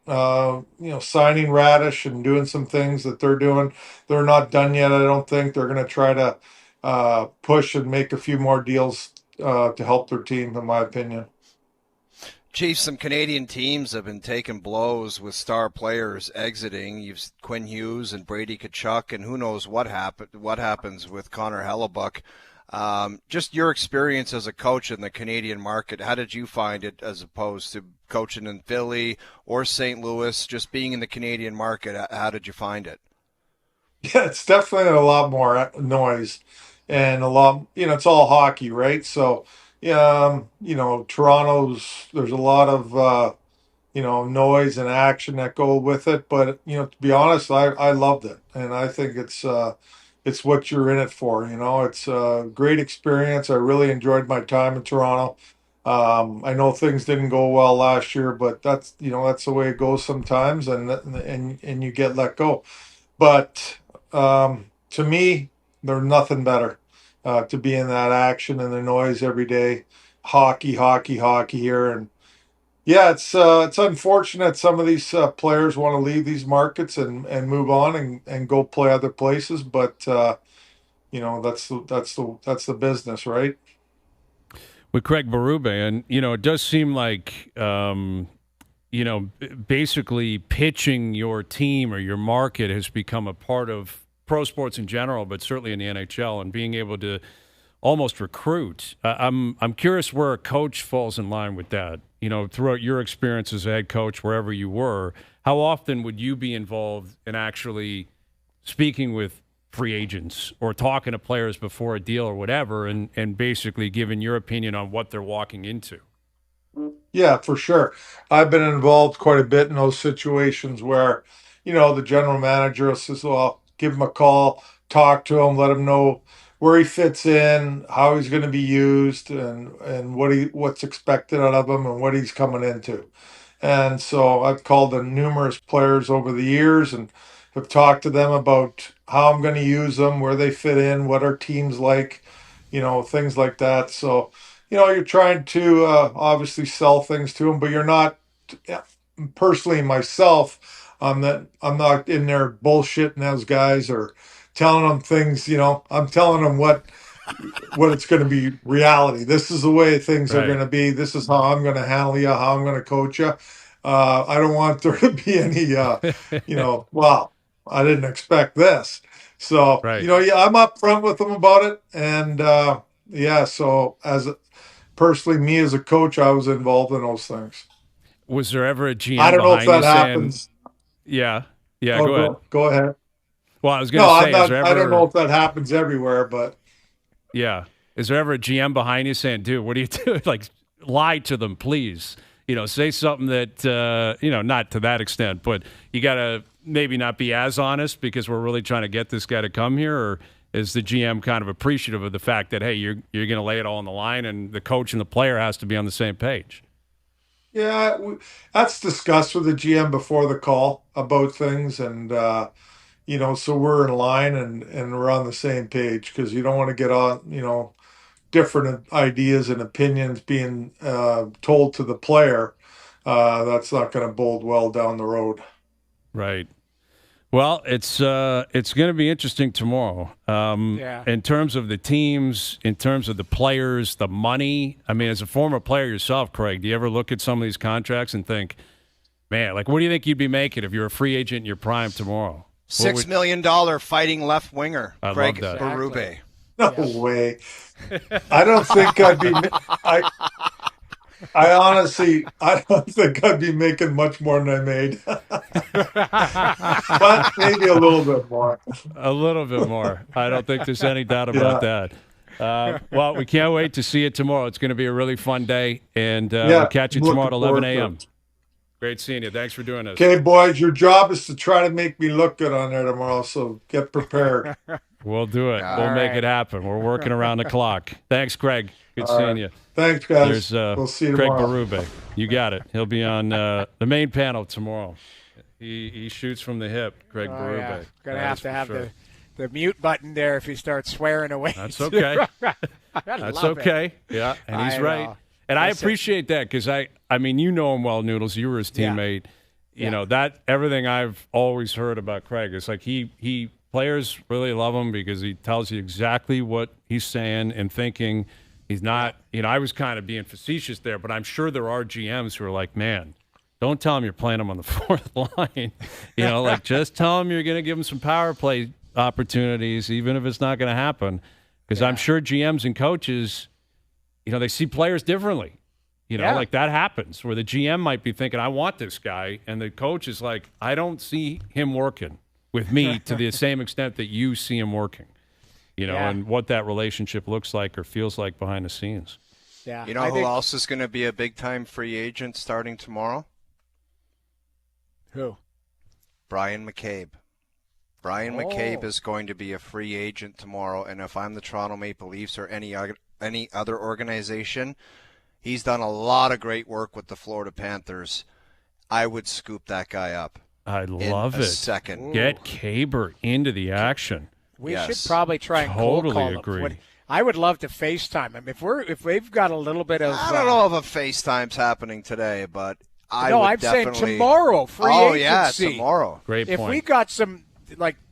Signing Radish and doing some things that they're doing. They're not done yet. I don't think they're going to try to push and make a few more deals to help their team, in my opinion. Chief, some Canadian teams have been taking blows with star players exiting. You've Quinn Hughes and Brady Tkachuk, and who knows what happens with Connor Hellebuck. Just your experience as a coach in the Canadian market, how did you find it as opposed to coaching in Philly or St. Louis? Just being in the Canadian market, how did you find it? Yeah, it's definitely a lot more noise and a lot, it's all hockey, right? So, Toronto's, there's a lot of, noise and action that go with it. But, to be honest, I loved it. And I think it's what you're in it for. It's a great experience. I really enjoyed my time in Toronto. I know things didn't go well last year, but that's the way it goes sometimes, and you get let go. But to me, there's nothing better to be in that action and the noise every day. Hockey here, and yeah, it's unfortunate some of these players want to leave these markets and move on and go play other places, but that's the business, right? With Craig Berube, and it does seem like basically pitching your team or your market has become a part of pro sports in general, but certainly in the NHL, and being able to almost recruit. I'm curious where a coach falls in line with that. Throughout your experience as a head coach, wherever you were, how often would you be involved in actually speaking with free agents or talking to players before a deal or whatever, and basically giving your opinion on what they're walking into? Yeah, for sure. I've been involved quite a bit in those situations where, the general manager says, well, give him a call, talk to him, let him know where he fits in, how he's going to be used, and what's expected out of him and what he's coming into. And so I've called in numerous players over the years and have talked to them about how I'm going to use them, where they fit in, what our team's like, things like that. So, you're trying to obviously sell things to them, but you're not, yeah, personally myself, I'm not in there bullshitting those guys or telling them things, I'm telling them what it's going to be reality. This is the way things are going to be. This is how I'm going to handle you, how I'm going to coach you. I don't want there to be any, well, I didn't expect this. So, yeah, I'm upfront with them about it. And, so personally, me as a coach, I was involved in those things. Was there ever a GM I don't know if behind that you happens. Yeah, go ahead. Go ahead. Well, I was going to say, I don't know if that happens everywhere, but yeah, is there ever a GM behind you saying, "Dude, what are you doing?" Like, lie to them, please. Say something that not to that extent, but you got to maybe not be as honest because we're really trying to get this guy to come here. Or is the GM kind of appreciative of the fact that, hey, you're going to lay it all on the line, and the coach and the player has to be on the same page? Yeah, that's discussed with the GM before the call about things, and so we're in line and we're on the same page because you don't want to get on, different ideas and opinions being told to the player. That's not going to bode well down the road. Right. Well, it's going to be interesting tomorrow. In terms of the teams, in terms of the players, the money. I mean, as a former player yourself, Craig, do you ever look at some of these contracts and think, man, like, what do you think you'd be making if you're a free agent in your prime tomorrow? $6 million fighting left winger, Craig Berube. No way. I don't think I'd be. I honestly, I don't think I'd be making much more than I made. But maybe a little bit more. A little bit more. I don't think there's any doubt about that. Well, we can't wait to see it tomorrow. It's going to be a really fun day, and we'll catch you tomorrow at 11 a.m. Great seeing you. Thanks for doing this. Okay, boys, your job is to try to make me look good on there tomorrow, so get prepared. We'll do it. We'll make it happen. We're working around the clock. Thanks, Craig. Good seeing you. Thanks, guys. We'll see you Craig tomorrow. Berube. You got it. He'll be on the main panel tomorrow. He shoots from the hip, Craig Berube. Yeah. Gonna have to have the mute button there if he starts swearing away. That's okay. That's okay. Yeah, and he's right. And I appreciate that because I mean, you know him well, Noodles. You were his teammate. You know, that everything I've always heard about Craig is like he players really love him because he tells you exactly what he's saying and thinking. He's not, I was kind of being facetious there, but I'm sure there are GMs who are like, man, don't tell him you're playing him on the fourth line. Like just tell him you're going to give him some power play opportunities, even if it's not going to happen. Because I'm sure GMs and coaches, they see players differently. Like that happens where the GM might be thinking, I want this guy. And the coach is like, I don't see him working with me to the same extent that you see him working. And what that relationship looks like or feels like behind the scenes. Yeah. Who else is going to be a big-time free agent starting tomorrow? Who? Brian McCabe. Brian McCabe is going to be a free agent tomorrow, and if I'm the Toronto Maple Leafs or any other organization, he's done a lot of great work with the Florida Panthers. I would scoop that guy up. I love it. Second. Get Caber into the action. We should probably try and cold call him. I would love to FaceTime him. If we've got a little bit of I don't know if a FaceTime's happening today, but I'm saying tomorrow, free agency. Yeah, tomorrow. Great point. If we got some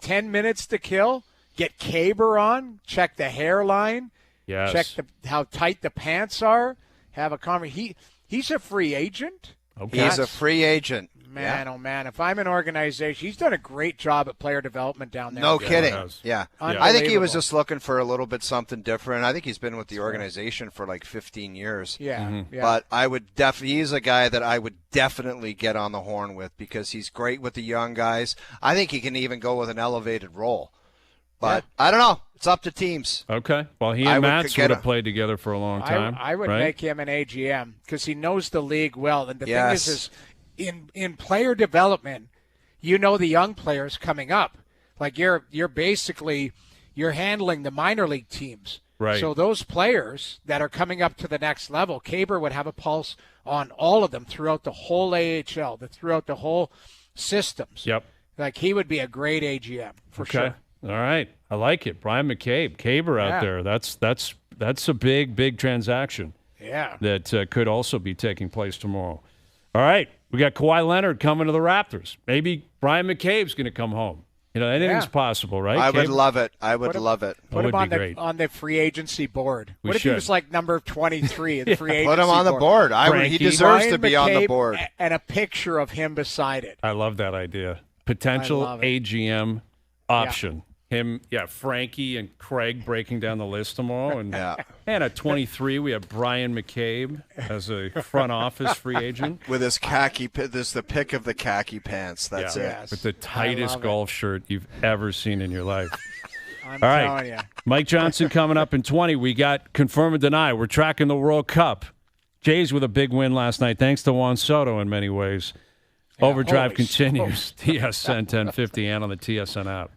10 minutes to kill, get Caber on, check the hairline, check how tight the pants are, have a conversation. He's a free agent. Okay. He's a free agent. Man, oh man! If I'm an organization, he's done a great job at player development down there. No kidding. Yeah. I think he was just looking for a little bit something different. I think he's been with the organization for like 15 years. Yeah. Mm-hmm. But I would he's a guy that I would definitely get on the horn with because he's great with the young guys. I think he can even go with an elevated role. But I don't know. It's up to teams. Okay. Well, he and Mats would have played together for a long time. I would make him an AGM because he knows the league well. And the thing is in player development, you know the young players coming up. Like you're basically handling the minor league teams. Right. So those players that are coming up to the next level, Kaber would have a pulse on all of them throughout the whole AHL, throughout the whole systems. Yep. Like he would be a great AGM for sure. All right. I like it. Brian McCabe, Kaber out there. That's a big transaction. Yeah. That could also be taking place tomorrow. All right. We got Kawhi Leonard coming to the Raptors. Maybe Brian McCabe's going to come home. Anything's possible, right? I would love it. I would love it. Put him on the free agency board. What if he was like number 23 in the free agency board? Put him on the board. He deserves to be on the board. And a picture of him beside it. I love that idea. Potential AGM option. Him, Frankie and Craig breaking down the list tomorrow. And at 23, we have Brian McCabe as a front office free agent. With his khaki, this is the pick of the khaki pants. That's it. Yes. With the tightest golf shirt you've ever seen in your life. I'm telling you. Mike Johnson coming up in 20. We got Confirm and Deny. We're tracking the World Cup. Jays with a big win last night, thanks to Juan Soto in many ways. OverDrive continues. TSN 1050 and on the TSN app.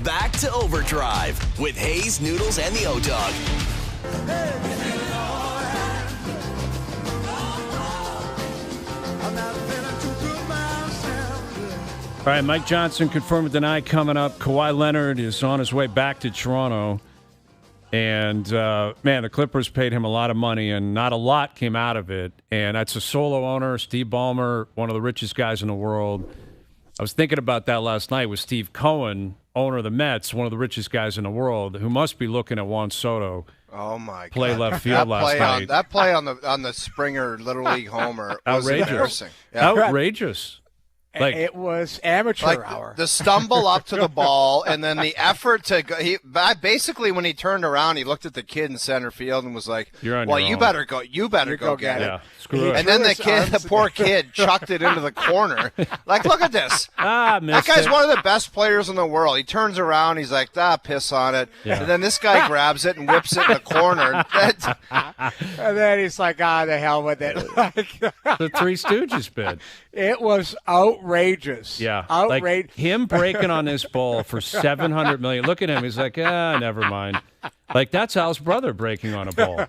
Back to Overdrive with Hayes, Noodles, and the O-Dog. All right, Mike Johnson confirmed or denied coming up. Kawhi Leonard is on his way back to Toronto. And, man, the Clippers paid him a lot of money, and not a lot came out of it. And that's a solo owner, Steve Ballmer, one of the richest guys in the world. I was thinking about that last night with Steve Cohen, owner of the Mets, one of the richest guys in the world, who must be looking at Juan Soto. Oh my God! Play left field last night. That play on the Springer Little League homer was outrageous. Embarrassing. Yeah. Outrageous. Like, it was amateur hour. The stumble up to the ball, and then the effort to go. Basically, when he turned around, he looked at the kid in center field and was like, "Well, you better go. You better go get it." Yeah, screw it. And then the poor kid chucked it into the corner. Like, look at this. That guy's one of the best players in the world. He turns around, he's like, piss on it. Yeah. And then this guy grabs it and whips it in the corner. And then he's like, the hell with it. The Three Stooges bid. It was outrageous. Yeah. Outrageous. Like him breaking on this ball for $700 million. Look at him. He's like, never mind. Like, that's Al's brother breaking on a ball.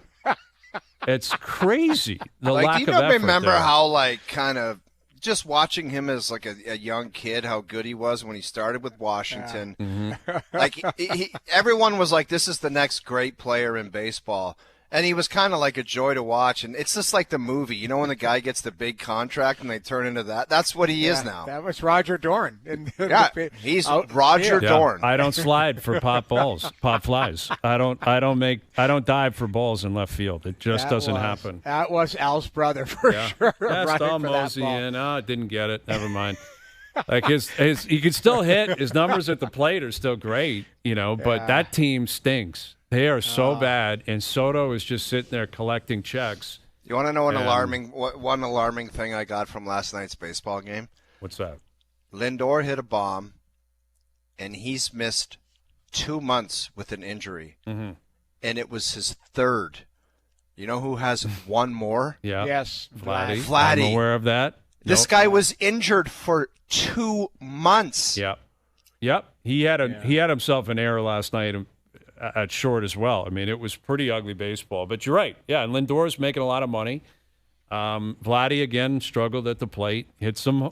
It's crazy. The lack of effort. Do you remember there. how, kind of, just watching him as, a young kid, how good he was when he started with Washington. Yeah. Mm-hmm. Everyone was like, this is the next great player in baseball. And he was kind of like a joy to watch. And it's just like the movie. You know when the guy gets the big contract and they turn into that? That's what he is now. That was Roger Dorn. He's Roger Dorn. I don't slide for pop flies. I don't dive for balls in left field. It just doesn't happen. That was Al's brother for sure. That's all mosey in. Didn't get it. Never mind. Like he could still hit. His numbers at the plate are still great, but that team stinks. They are so bad, and Soto is just sitting there collecting checks. You want to know one alarming thing I got from last night's baseball game? What's that? Lindor hit a bomb, and he's missed 2 months with an injury, and it was his third. You know who has one more? Yeah. Yes, Vladdy. I'm aware of that. This guy was injured for 2 months. Yep. He had himself an error last night at short as well. I mean, it was pretty ugly baseball. But you're right. Yeah, and Lindor's making a lot of money. Vladdy again struggled at the plate. Hit some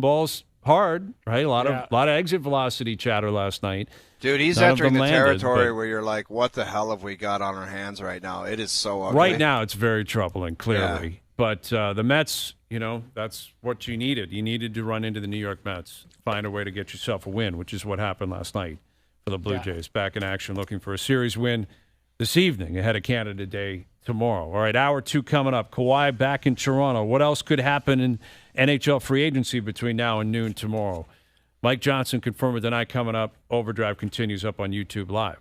balls hard. Right, a lot of exit velocity chatter last night. Dude, he's entering the territory where you're like, what the hell have we got on our hands right now? It is so ugly. Right now, it's very troubling. Clearly. Yeah. But the Mets, that's what you needed. You needed to run into the New York Mets, find a way to get yourself a win, which is what happened last night for the Blue Jays. Back in action, looking for a series win this evening ahead of Canada Day tomorrow. All right, hour 2 coming up. Kawhi back in Toronto. What else could happen in NHL free agency between now and noon tomorrow? Mike Johnson confirmed with the night coming up. Overdrive continues up on YouTube Live.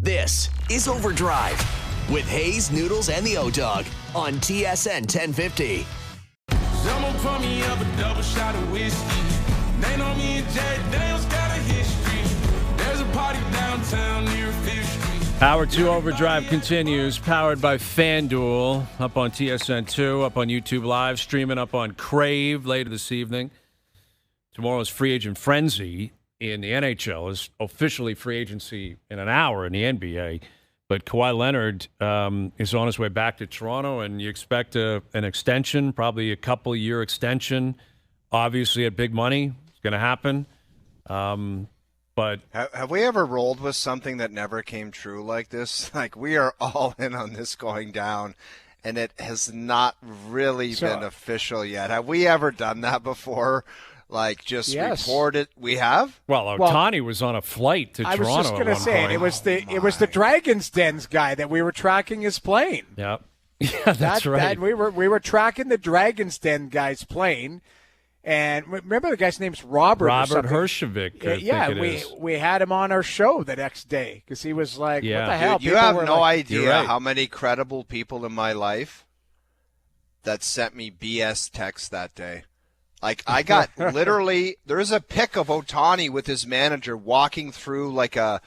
This is OverDrive with Hayes, Noodles, and the O-Dog on TSN 1050. Someone pour me up a double shot of whiskey. They know me and Jay Daniels got a history. There's a party downtown near 5th Street. Hour 2 OverDrive continues, powered by FanDuel, up on TSN 2, up on YouTube Live, streaming up on Crave later this evening. Tomorrow's free agent frenzy in the NHL is officially free agency in an hour in the NBA. But Kawhi Leonard is on his way back to Toronto, and you expect an extension, probably a couple-year extension. Obviously, at big money, it's going to happen. But have we ever rolled with something that never came true like this? Like, we are all in on this going down, and it has not really been official yet. Have we ever done that before? Like, just report it. We have? Well, Ohtani was on a flight to Toronto. I was just going to say, point. it was the Dragon's Den's guy that we were tracking his plane. Yep. Yeah, that's right. We were tracking the Dragon's Den guy's plane, and remember the guy's name's Robert Hershevik. We had him on our show the next day because he was like, "What the hell?" Dude, you have no idea how many credible people in my life that sent me BS texts that day. Like, I got literally, there's a pic of Ohtani with his manager walking through like a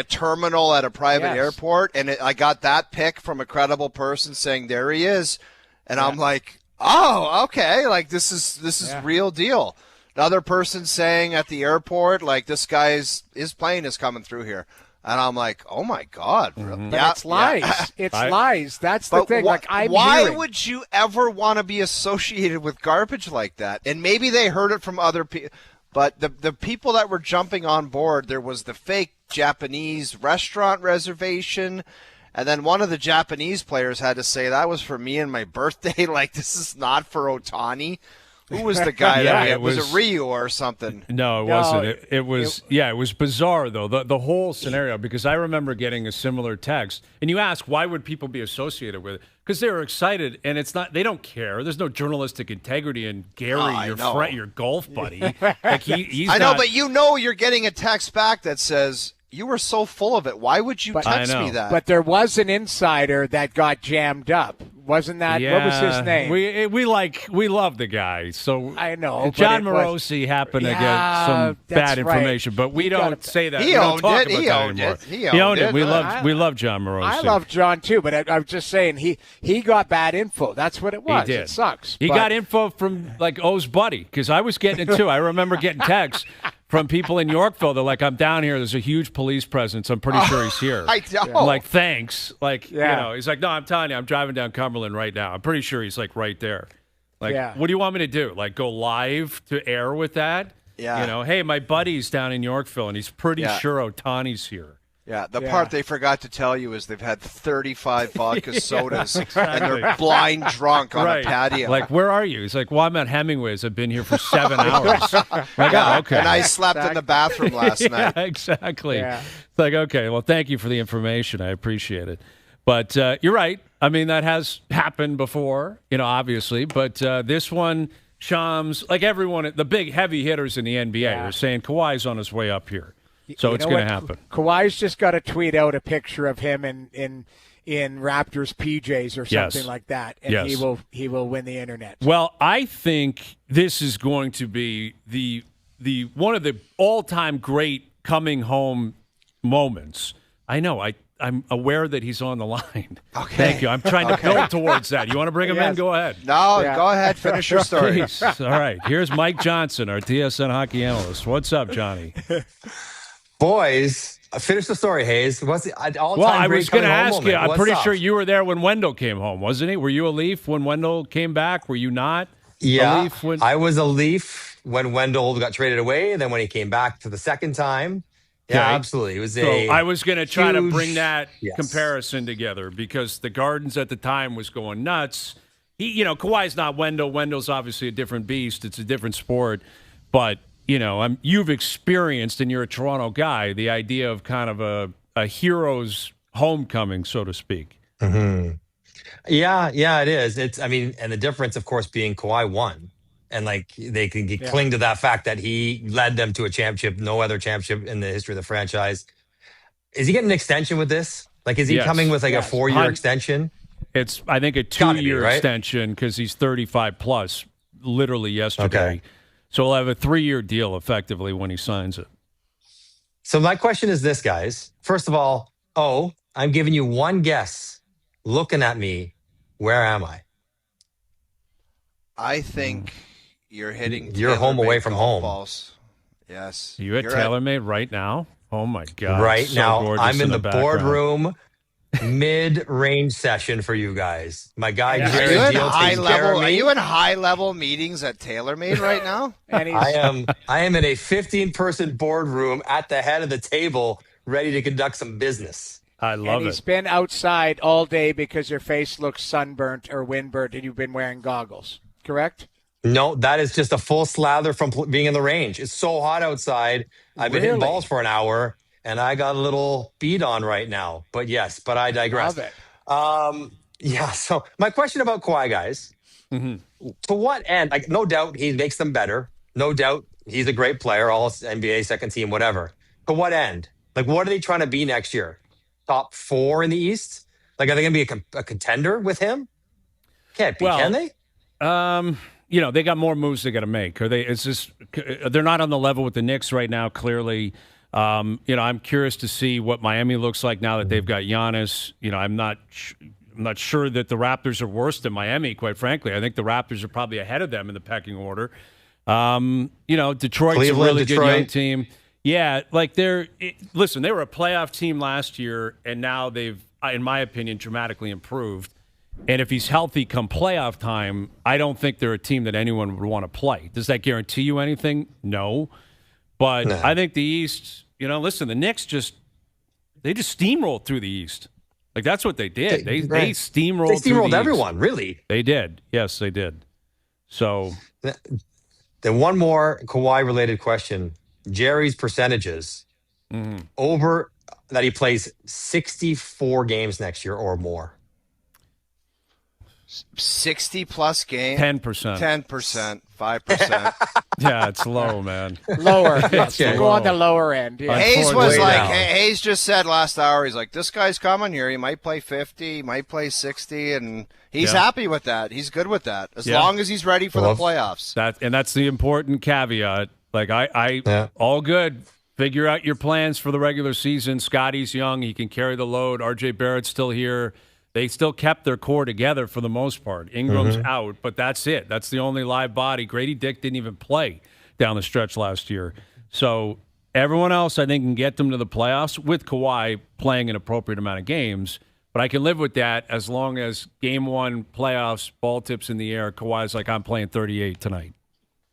terminal at a private airport, and I got that pic from a credible person saying there he is, and I'm like, oh, okay, like this is real deal. Another person saying at the airport, like, this guy's his plane is coming through here. And I'm like, oh, my God. Mm-hmm. Yeah, it's lies. Yeah. It's lies. That's the thing. Why would you ever want to be associated with garbage like that? And maybe they heard it from other people. But the people that were jumping on board, there was the fake Japanese restaurant reservation. And then one of the Japanese players had to say, that was for me and my birthday. Like, this is not for Ohtani. Who was the guy that we had? Was it Ryu or something? No, it wasn't. It was bizarre, though, the whole scenario, because I remember getting a similar text. And you ask, why would people be associated with it? Because they were excited, and it's not. They don't care. There's no journalistic integrity in Gary, your golf buddy. Like he's I know, but you're getting a text back that says, you were so full of it. Why would you text me that? But there was an insider that got jammed up. Wasn't that? Yeah, what was his name? We love the guy. So I know. John Morosi happened to get some bad information, but we don't say that. He owned it. He owned it. We love John Morosi. I love John too, but I'm just saying he got bad info. That's what it was. He did. It sucks. He got info from like O's buddy, because I was getting it too. I remember getting texts from people in Yorkville. They're like, I'm down here. There's a huge police presence. I'm pretty sure he's here. I know. I'm like, thanks. Like, he's like, no, I'm telling you, I'm driving down Cumberland right now. I'm pretty sure he's like right there. Like, what do you want me to do? Like, go live to air with that? Yeah. Hey, my buddy's down in Yorkville, and he's pretty sure Ohtani's here. Yeah, the part they forgot to tell you is they've had 35 vodka sodas, and they're blind drunk on a patio. Like, where are you? He's like, well, I'm at Hemingway's. I've been here for 7 hours. Like, okay. And I slept in the bathroom last night. Exactly. Yeah. It's like, okay, well, thank you for the information. I appreciate it. But you're right. I mean, that has happened before, obviously. But this one, Shams, like everyone, the big heavy hitters in the NBA are saying Kawhi's on his way up here. So it's going to happen. Kawhi's just got to tweet out a picture of him in Raptors PJs or something like that, and he will win the internet. Well, I think this is going to be the one of the all-time great coming home moments. I know. I'm aware that he's on the line. Okay. Thank you. I'm trying to build towards that. You want to bring him in? Go ahead. No, go ahead. Finish your story. Please. All right. Here's Mike Johnson, our TSN hockey analyst. What's up, Johnny? Boys, finish the story, Hayes. What's the all-time Well, I was going to ask you. I'm pretty sure up? you were there when Wendell came home, wasn't he? Were you a Leaf when Wendell came back? Were you not? Yeah, I was a Leaf when Wendell got traded away, and then when he came back for the second time. Yeah, absolutely. It was I was going to try to bring that comparison together because the Gardens at the time was going nuts. Kawhi's not Wendell. Wendell's obviously a different beast. It's a different sport, but. You've experienced, and you're a Toronto guy, the idea of kind of a hero's homecoming, so to speak. Mm-hmm. Yeah, it is. And the difference, of course, being Kawhi won. And, they can cling to that fact that he led them to a championship, no other championship in the history of the franchise. Is he getting an extension with this? Like, is he coming with like a 4-year extension? It's, I think, a 2-year extension because he's 35 plus, literally yesterday. Okay. So he'll have a 3-year deal effectively when he signs it. So my question is this, guys. First of all, I'm giving you one guess. Looking at me, where am I? I think you're hitting. You're home away from home. Balls. Yes. Are you at TaylorMade right now? Oh my God! Right so now, I'm in the boardroom. Mid-range session for you guys. My guy Jerry Deal takes care of me. Are you in high-level meetings at TaylorMade right now? I am in a 15-person boardroom at the head of the table, ready to conduct some business. I love it. He's been outside all day because your face looks sunburnt or windburnt, and you've been wearing goggles. Correct? No, that is just a full slather from being in the range. It's so hot outside. I've been hitting balls for an hour, and I got a little beat on right now. But I digress. Love it. So my question about Kawhi, guys, to what end? Like, no doubt he makes them better. No doubt he's a great player, all NBA, second team, whatever. To what end? Like, what are they trying to be next year? Top 4 in the East? Like, are they going to be a contender with him? Can't be, can they? They got more moves they got to make. They're not on the level with the Knicks right now, clearly. I'm curious to see what Miami looks like now that they've got Giannis. I'm not sure that the Raptors are worse than Miami, quite frankly. I think the Raptors are probably ahead of them in the pecking order. Detroit's a really good young team. Yeah, like they were a playoff team last year, and now they've, in my opinion, dramatically improved. And if he's healthy come playoff time, I don't think they're a team that anyone would want to play. Does that guarantee you anything? No. But I think the East, the Knicks just steamrolled through the East. Like, that's what they did. They steamrolled. They steamrolled through everyone, really. They did. Yes, they did. So then one more Kawhi-related question. Jerry's percentages over that he plays 64 games next year or more. 60-plus games? 10%. 10%. 5%. Yeah, it's low, man. Lower. Yes, we'll go on the lower end. Yeah. Hayes just said last hour, he's like, this guy's coming here. He might play 50, he might play 60, and he's happy with that. He's good with that, as long as he's ready for the playoffs. That's the important caveat. Like, all good. Figure out your plans for the regular season. Scotty's young. He can carry the load. R.J. Barrett's still here. They still kept their core together for the most part. Ingram's out, but that's it. That's the only live body. Grady Dick didn't even play down the stretch last year. So everyone else, I think, can get them to the playoffs with Kawhi playing an appropriate amount of games. But I can live with that as long as game 1 playoffs, ball tips in the air, Kawhi's like, I'm playing 38 tonight.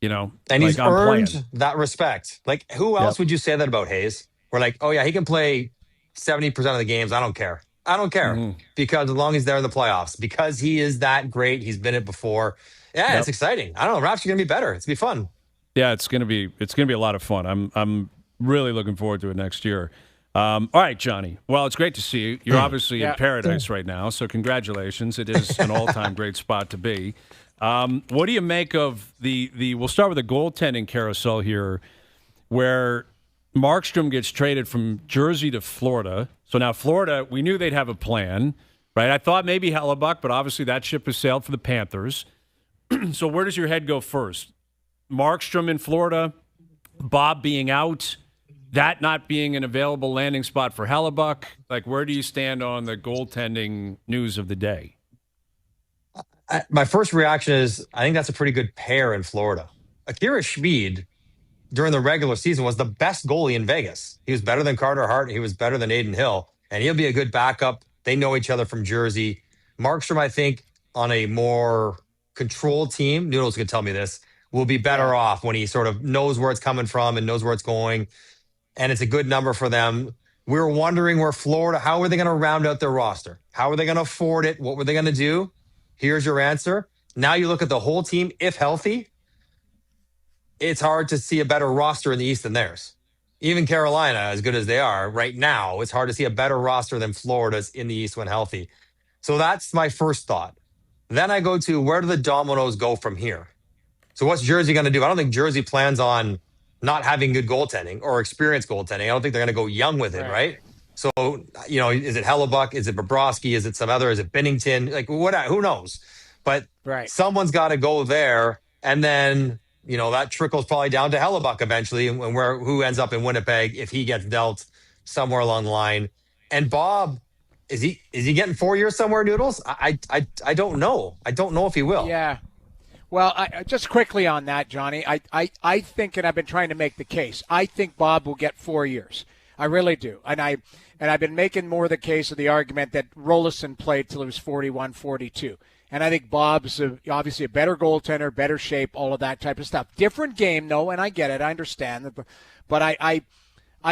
And he's earned that respect. Like, who else would you say that about, Hayes? We're like, oh, yeah, he can play 70% of the games. I don't care. Because as long as they're in the playoffs, because he is that great, he's been it before. Yeah, it's exciting. I don't know. Raps are going to be better. It's going to be fun. Yeah, it's going to be a lot of fun. I'm really looking forward to it next year. All right, Johnny. Well, it's great to see you. You're obviously in paradise right now, so congratulations. It is an all-time great spot to be. What do you make of we'll start with the goaltending carousel here, where Markstrom gets traded from Jersey to Florida. So now Florida, we knew they'd have a plan, right? I thought maybe Hellebuck, but obviously that ship has sailed for the Panthers. So where does your head go first? Markstrom in Florida, Bob being out, that not being an available landing spot for Hellebuck. Like, where do you stand on the goaltending news of the day? My first reaction is I think that's a pretty good pair in Florida. Akira Schmid, during the regular season, was the best goalie in Vegas. He was better than Carter Hart. He was better than Aiden Hill. And he'll be a good backup. They know each other from Jersey. Markstrom, I think, on a more controlled team, Noodles could tell me this, will be better off when he sort of knows where it's coming from and knows where it's going. And it's a good number for them. We were wondering where Florida, how are they going to round out their roster? How are they going to afford it? What were they going to do? Here's your answer. Now you look at the whole team, if healthy, it's hard to see a better roster in the East than theirs. Even Carolina, as good as they are right now, it's hard to see a better roster than Florida's in the East when healthy. So that's my first thought. Then I go to, where do the dominoes go from here? So what's Jersey going to do? I don't think Jersey plans on not having good goaltending or experienced goaltending. I don't think they're going to go young with it, right? So, is it Hellebuck? Is it Bobrovsky? Is it some other? Is it Binnington? Like, what? Who knows? But someone's got to go there. And then, that trickles probably down to Hellebuck eventually, and who ends up in Winnipeg if he gets dealt somewhere along the line. And Bob, is he getting 4 years somewhere, Noodles? I don't know. I don't know if he will. Yeah. Well, just quickly on that, Johnny, I think, and I've been trying to make the case, I think Bob will get 4 years. I really do. And I've been making more the case of the argument that Rolison played till he was 41, 42. And I think Bob's obviously a better goaltender, better shape, all of that type of stuff. Different game, though, and I get it. I understand. But I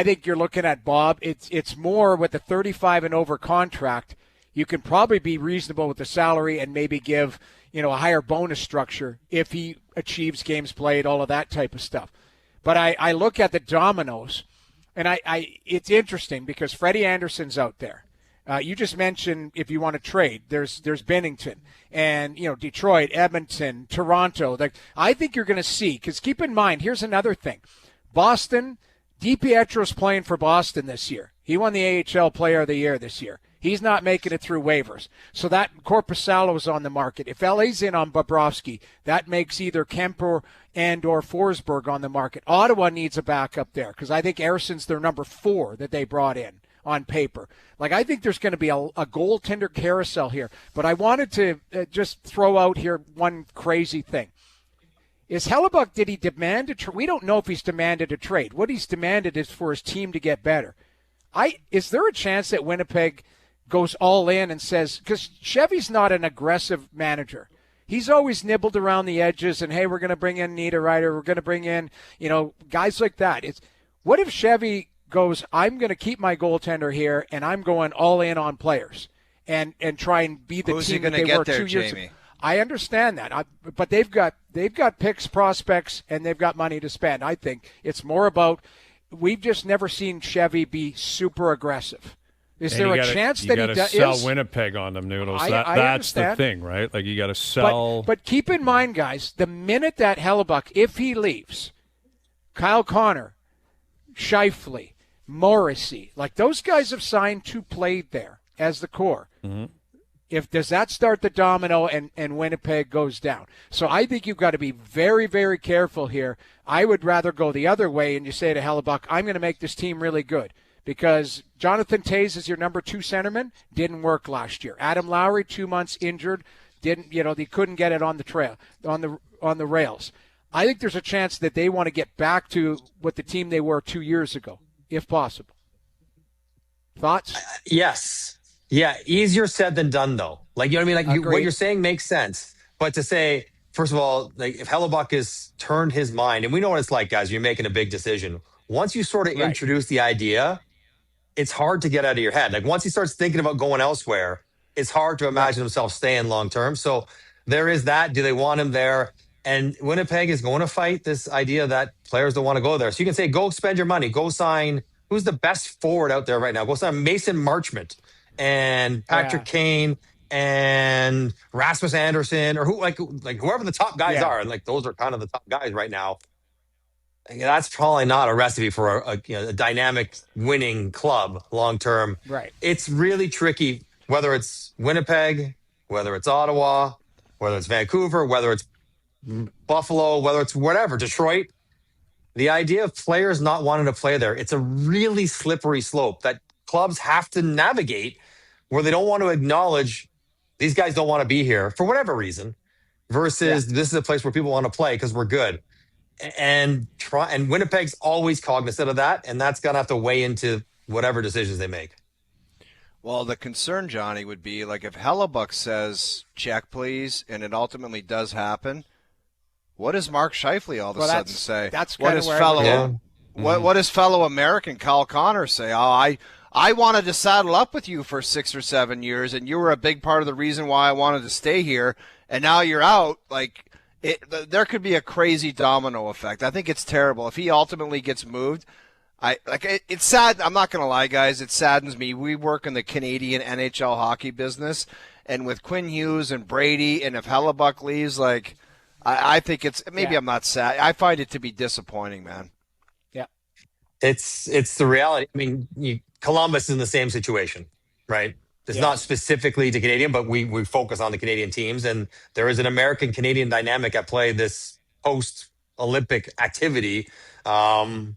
think you're looking at Bob. It's more with the 35 and over contract. You can probably be reasonable with the salary and maybe give a higher bonus structure if he achieves games played, all of that type of stuff. But I look at the dominoes, and it's interesting because Freddie Anderson's out there. You just mentioned if you want to trade, there's Binnington and Detroit, Edmonton, Toronto. I think you're going to see, because keep in mind, here's another thing: Boston. DiPietro's playing for Boston this year. He won the AHL Player of the Year this year. He's not making it through waivers. So that Korpisalo's on the market. If LA's in on Bobrovsky, that makes either Kemper and or Forsberg on the market. Ottawa needs a backup there because I think Ersson's their number 4 that they brought in on paper. I think there's going to be a goaltender carousel here. But I wanted to just throw out here one crazy thing. Is Hellebuck, did he demand a trade? We don't know if he's demanded a trade. What he's demanded is for his team to get better. Is there a chance that Winnipeg goes all in and says, because Chevy's not an aggressive manager. He's always nibbled around the edges and, hey, we're going to bring in Niederreiter. We're going to bring in, guys like that. What if Chevy goes, I'm going to keep my goaltender here and I'm going all in on players and try and be the team that they were 2 years ago. I understand that, but they've got picks, prospects, and they've got money to spend. I think it's more about we've just never seen Chevy be super aggressive. Is there a chance that he does? You got to sell Winnipeg on them, Noodles. That's the thing, right? You got to sell. But keep in mind, guys, the minute that Hellebuck, if he leaves, Kyle Connor, Scheifele, Morrissey, those guys have signed to play there as the core. Mm-hmm. Does that start the domino and Winnipeg goes down? So I think you've got to be very, very careful here. I would rather go the other way and you say to Hellebuck, I'm going to make this team really good. Because Jonathan Toews is your number 2 centerman, didn't work last year. Adam Lowry, 2 months injured, didn't, they couldn't get it on the trail, on the rails. I think there's a chance that they want to get back to what the team they were 2 years ago, if possible. Thoughts? Yes. Yeah, easier said than done, though. What you're saying makes sense. But to say, first of all, if Hellebuck has turned his mind, and we know what it's like, guys, you're making a big decision. Once you sort of introduce the idea, it's hard to get out of your head. Once he starts thinking about going elsewhere, it's hard to imagine himself staying long term. So there is that. Do they want him there? And Winnipeg is going to fight this idea that players don't want to go there. So you can say, go spend your money. Go sign. Who's the best forward out there right now? Go sign Mason Marchment and Patrick Kane and Rasmus Anderson or whoever the top guys are. And those are kind of the top guys right now. That's probably not a recipe for a dynamic winning club long term. Right. It's really tricky, whether it's Winnipeg, whether it's Ottawa, whether it's Vancouver, whether it's Buffalo, whether it's whatever, Detroit. The idea of players not wanting to play there, it's a really slippery slope that clubs have to navigate, where they don't want to acknowledge these guys don't want to be here for whatever reason, versus this is a place where people want to play because we're good. And Winnipeg's always cognizant of that, and that's going to have to weigh into whatever decisions they make. Well, the concern, Johnny, would be if Hellebuck says, check, please, and it ultimately does happen, what does Mark Scheifele all of a sudden say? That's what does what does fellow American Kyle Connor say? Oh, I wanted to saddle up with you for 6 or 7 years, and you were a big part of the reason why I wanted to stay here, and now you're out. There could be a crazy domino effect. I think it's terrible. If he ultimately gets moved, it's sad. I'm not going to lie, guys. It saddens me. We work in the Canadian NHL hockey business, and with Quinn Hughes and Brady, and if Hellebuck leaves, I think it's maybe I'm not sad. I find it to be disappointing, man. Yeah, it's the reality. I mean, Columbus is in the same situation, right? It's not specifically to Canadian, but we focus on the Canadian teams, and there is an American-Canadian dynamic at play this post-Olympic activity. And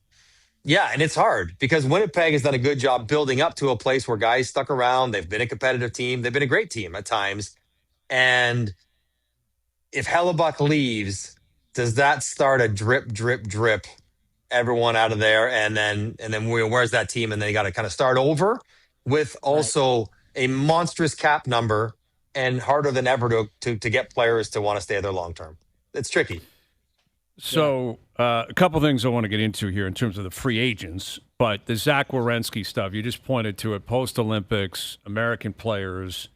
it's hard because Winnipeg has done a good job building up to a place where guys stuck around. They've been a competitive team. They've been a great team at times. And if Hellebuck leaves, does that start a drip everyone out of there? And then where's that team? And then you got to kind of start over with also a monstrous cap number and harder than ever to get players to want to stay there long term. It's tricky. So a couple things I want to get into here in terms of the free agents, but the Zach Werenski stuff, you just pointed to it, post-Olympics, American players,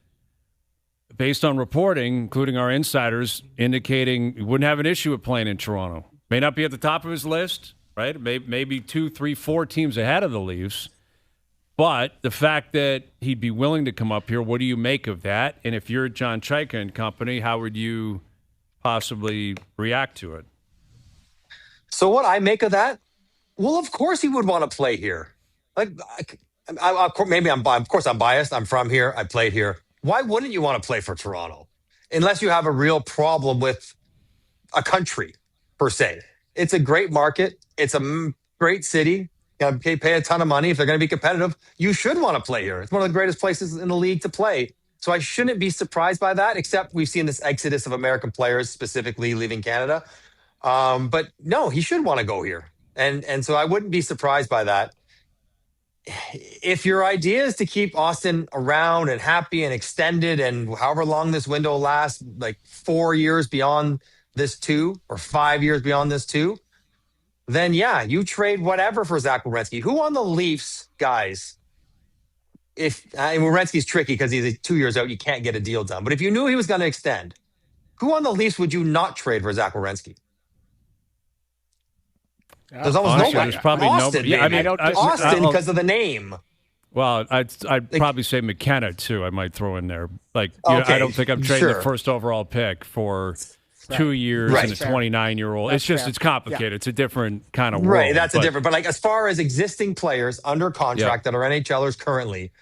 based on reporting, including our insiders, indicating he wouldn't have an issue with playing in Toronto. May not be at the top of his list, right? Maybe 2, 3, 4 teams ahead of the Leafs. But the fact that he'd be willing to come up here, what do you make of that? And if you're John Chaika and company, how would you possibly react to it? So what I make of that? Well, of course he would want to play here. Like, of course I'm biased. I'm from here. I played here. Why wouldn't you want to play for Toronto? Unless you have a real problem with a country, per se. It's a great market. It's a great city. You know, pay a ton of money. If they're going to be competitive, you should want to play here. It's one of the greatest places in the league to play. So I shouldn't be surprised by that, except we've seen this exodus of American players, specifically leaving Canada. But no, he should want to go here. And so I wouldn't be surprised by that. If your idea is to keep Austin around and happy and extended and however long this window lasts, like 4 years beyond this 2 or 5 years beyond this 2, then yeah, you trade whatever for Zach Werenski. Who on the Leafs, guys, Werenski's tricky because he's 2 years out, you can't get a deal done. But if you knew he was going to extend, who on the Leafs would you not trade for Zach Werenski? There's almost Honestly, nobody. there's probably Austin, nobody. Yeah, Austin because of the name. Well, I'd probably say McKenna too. I might throw in there. Like, Okay, I don't think I'm trading sure. the first overall pick for 2 years and a 29-year-old. It's just it's complicated. It's a different kind of world. Right, that's a different. But like as far as existing players under contract that are NHLers currently,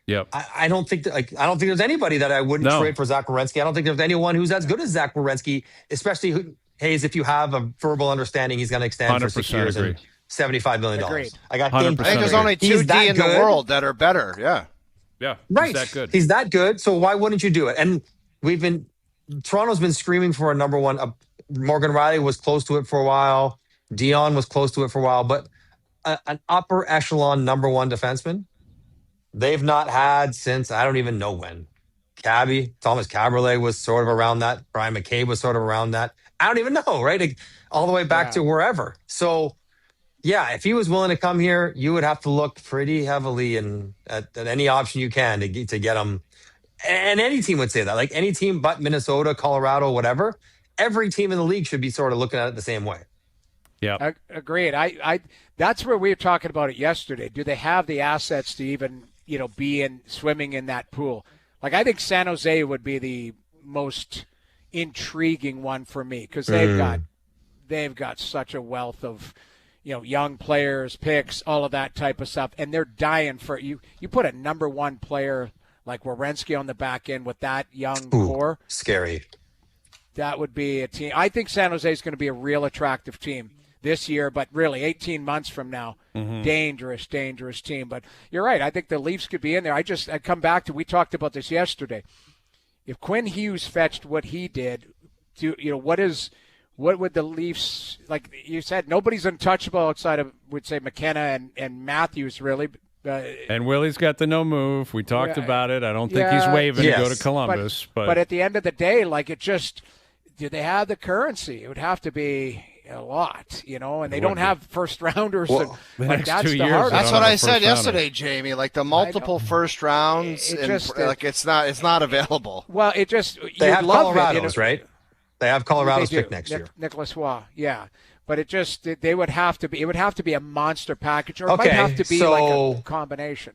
I don't think there's anybody that I wouldn't trade for Zach Werenski. I don't think there's anyone who's as good as Zach Werenski, especially Hayes, if you have a verbal understanding he's going to extend for 6 years and $75 million. Agreed. I think there's only 2D in the world that are better. Yeah. Right. He's that good. He's that good. So why wouldn't you do it? And Toronto's been screaming for a number one. Morgan Riley was close to it for a while. Dion was close to it for a while. But an upper echelon number one defenseman, they've not had since I don't even know when. Thomas Caberlet was sort of around that. Brian McCabe was sort of around that. I don't even know, right? Like, all the way back to wherever. So, yeah, if he was willing to come here, you would have to look pretty heavily at any option you can to get him. And any team would say that. Like, any team but Minnesota, Colorado, whatever, every team in the league should be sort of looking at it the same way. Yeah. Agreed. I that's where we were talking about it yesterday. Do they have the assets to even, be swimming in that pool? Like, I think San Jose would be the most intriguing one for me because they've got such a wealth of young players, picks, all of that type of stuff, and they're dying for you. You put a number one player like Werenski on the back end with that young core, scary. That would be a team. I think San Jose is going to be a real attractive team this year, but really 18 months from now, dangerous team. But you're right. I think the Leafs could be in there. I come back to, we talked about this yesterday. If Quinn Hughes fetched what he did, what would the Leafs, like you said, nobody's untouchable outside of, would say, McKenna and Matthews, really. And Willie's got the no move. We talked about it. I don't think he's waving to go to Columbus. But at the end of the day, like, it just, do they have the currency? It would have to be a lot, and they don't have first rounders. Well, like, that's 2 the years, hardest. That's what I said yesterday, Jamie. Like, the multiple first rounds, it's not available. Well, it just, they have Colorado's, right? They have Colorado's pick next year. Nicholas Waugh, but it just, it would have to be a monster package, or it might have to be like a combination.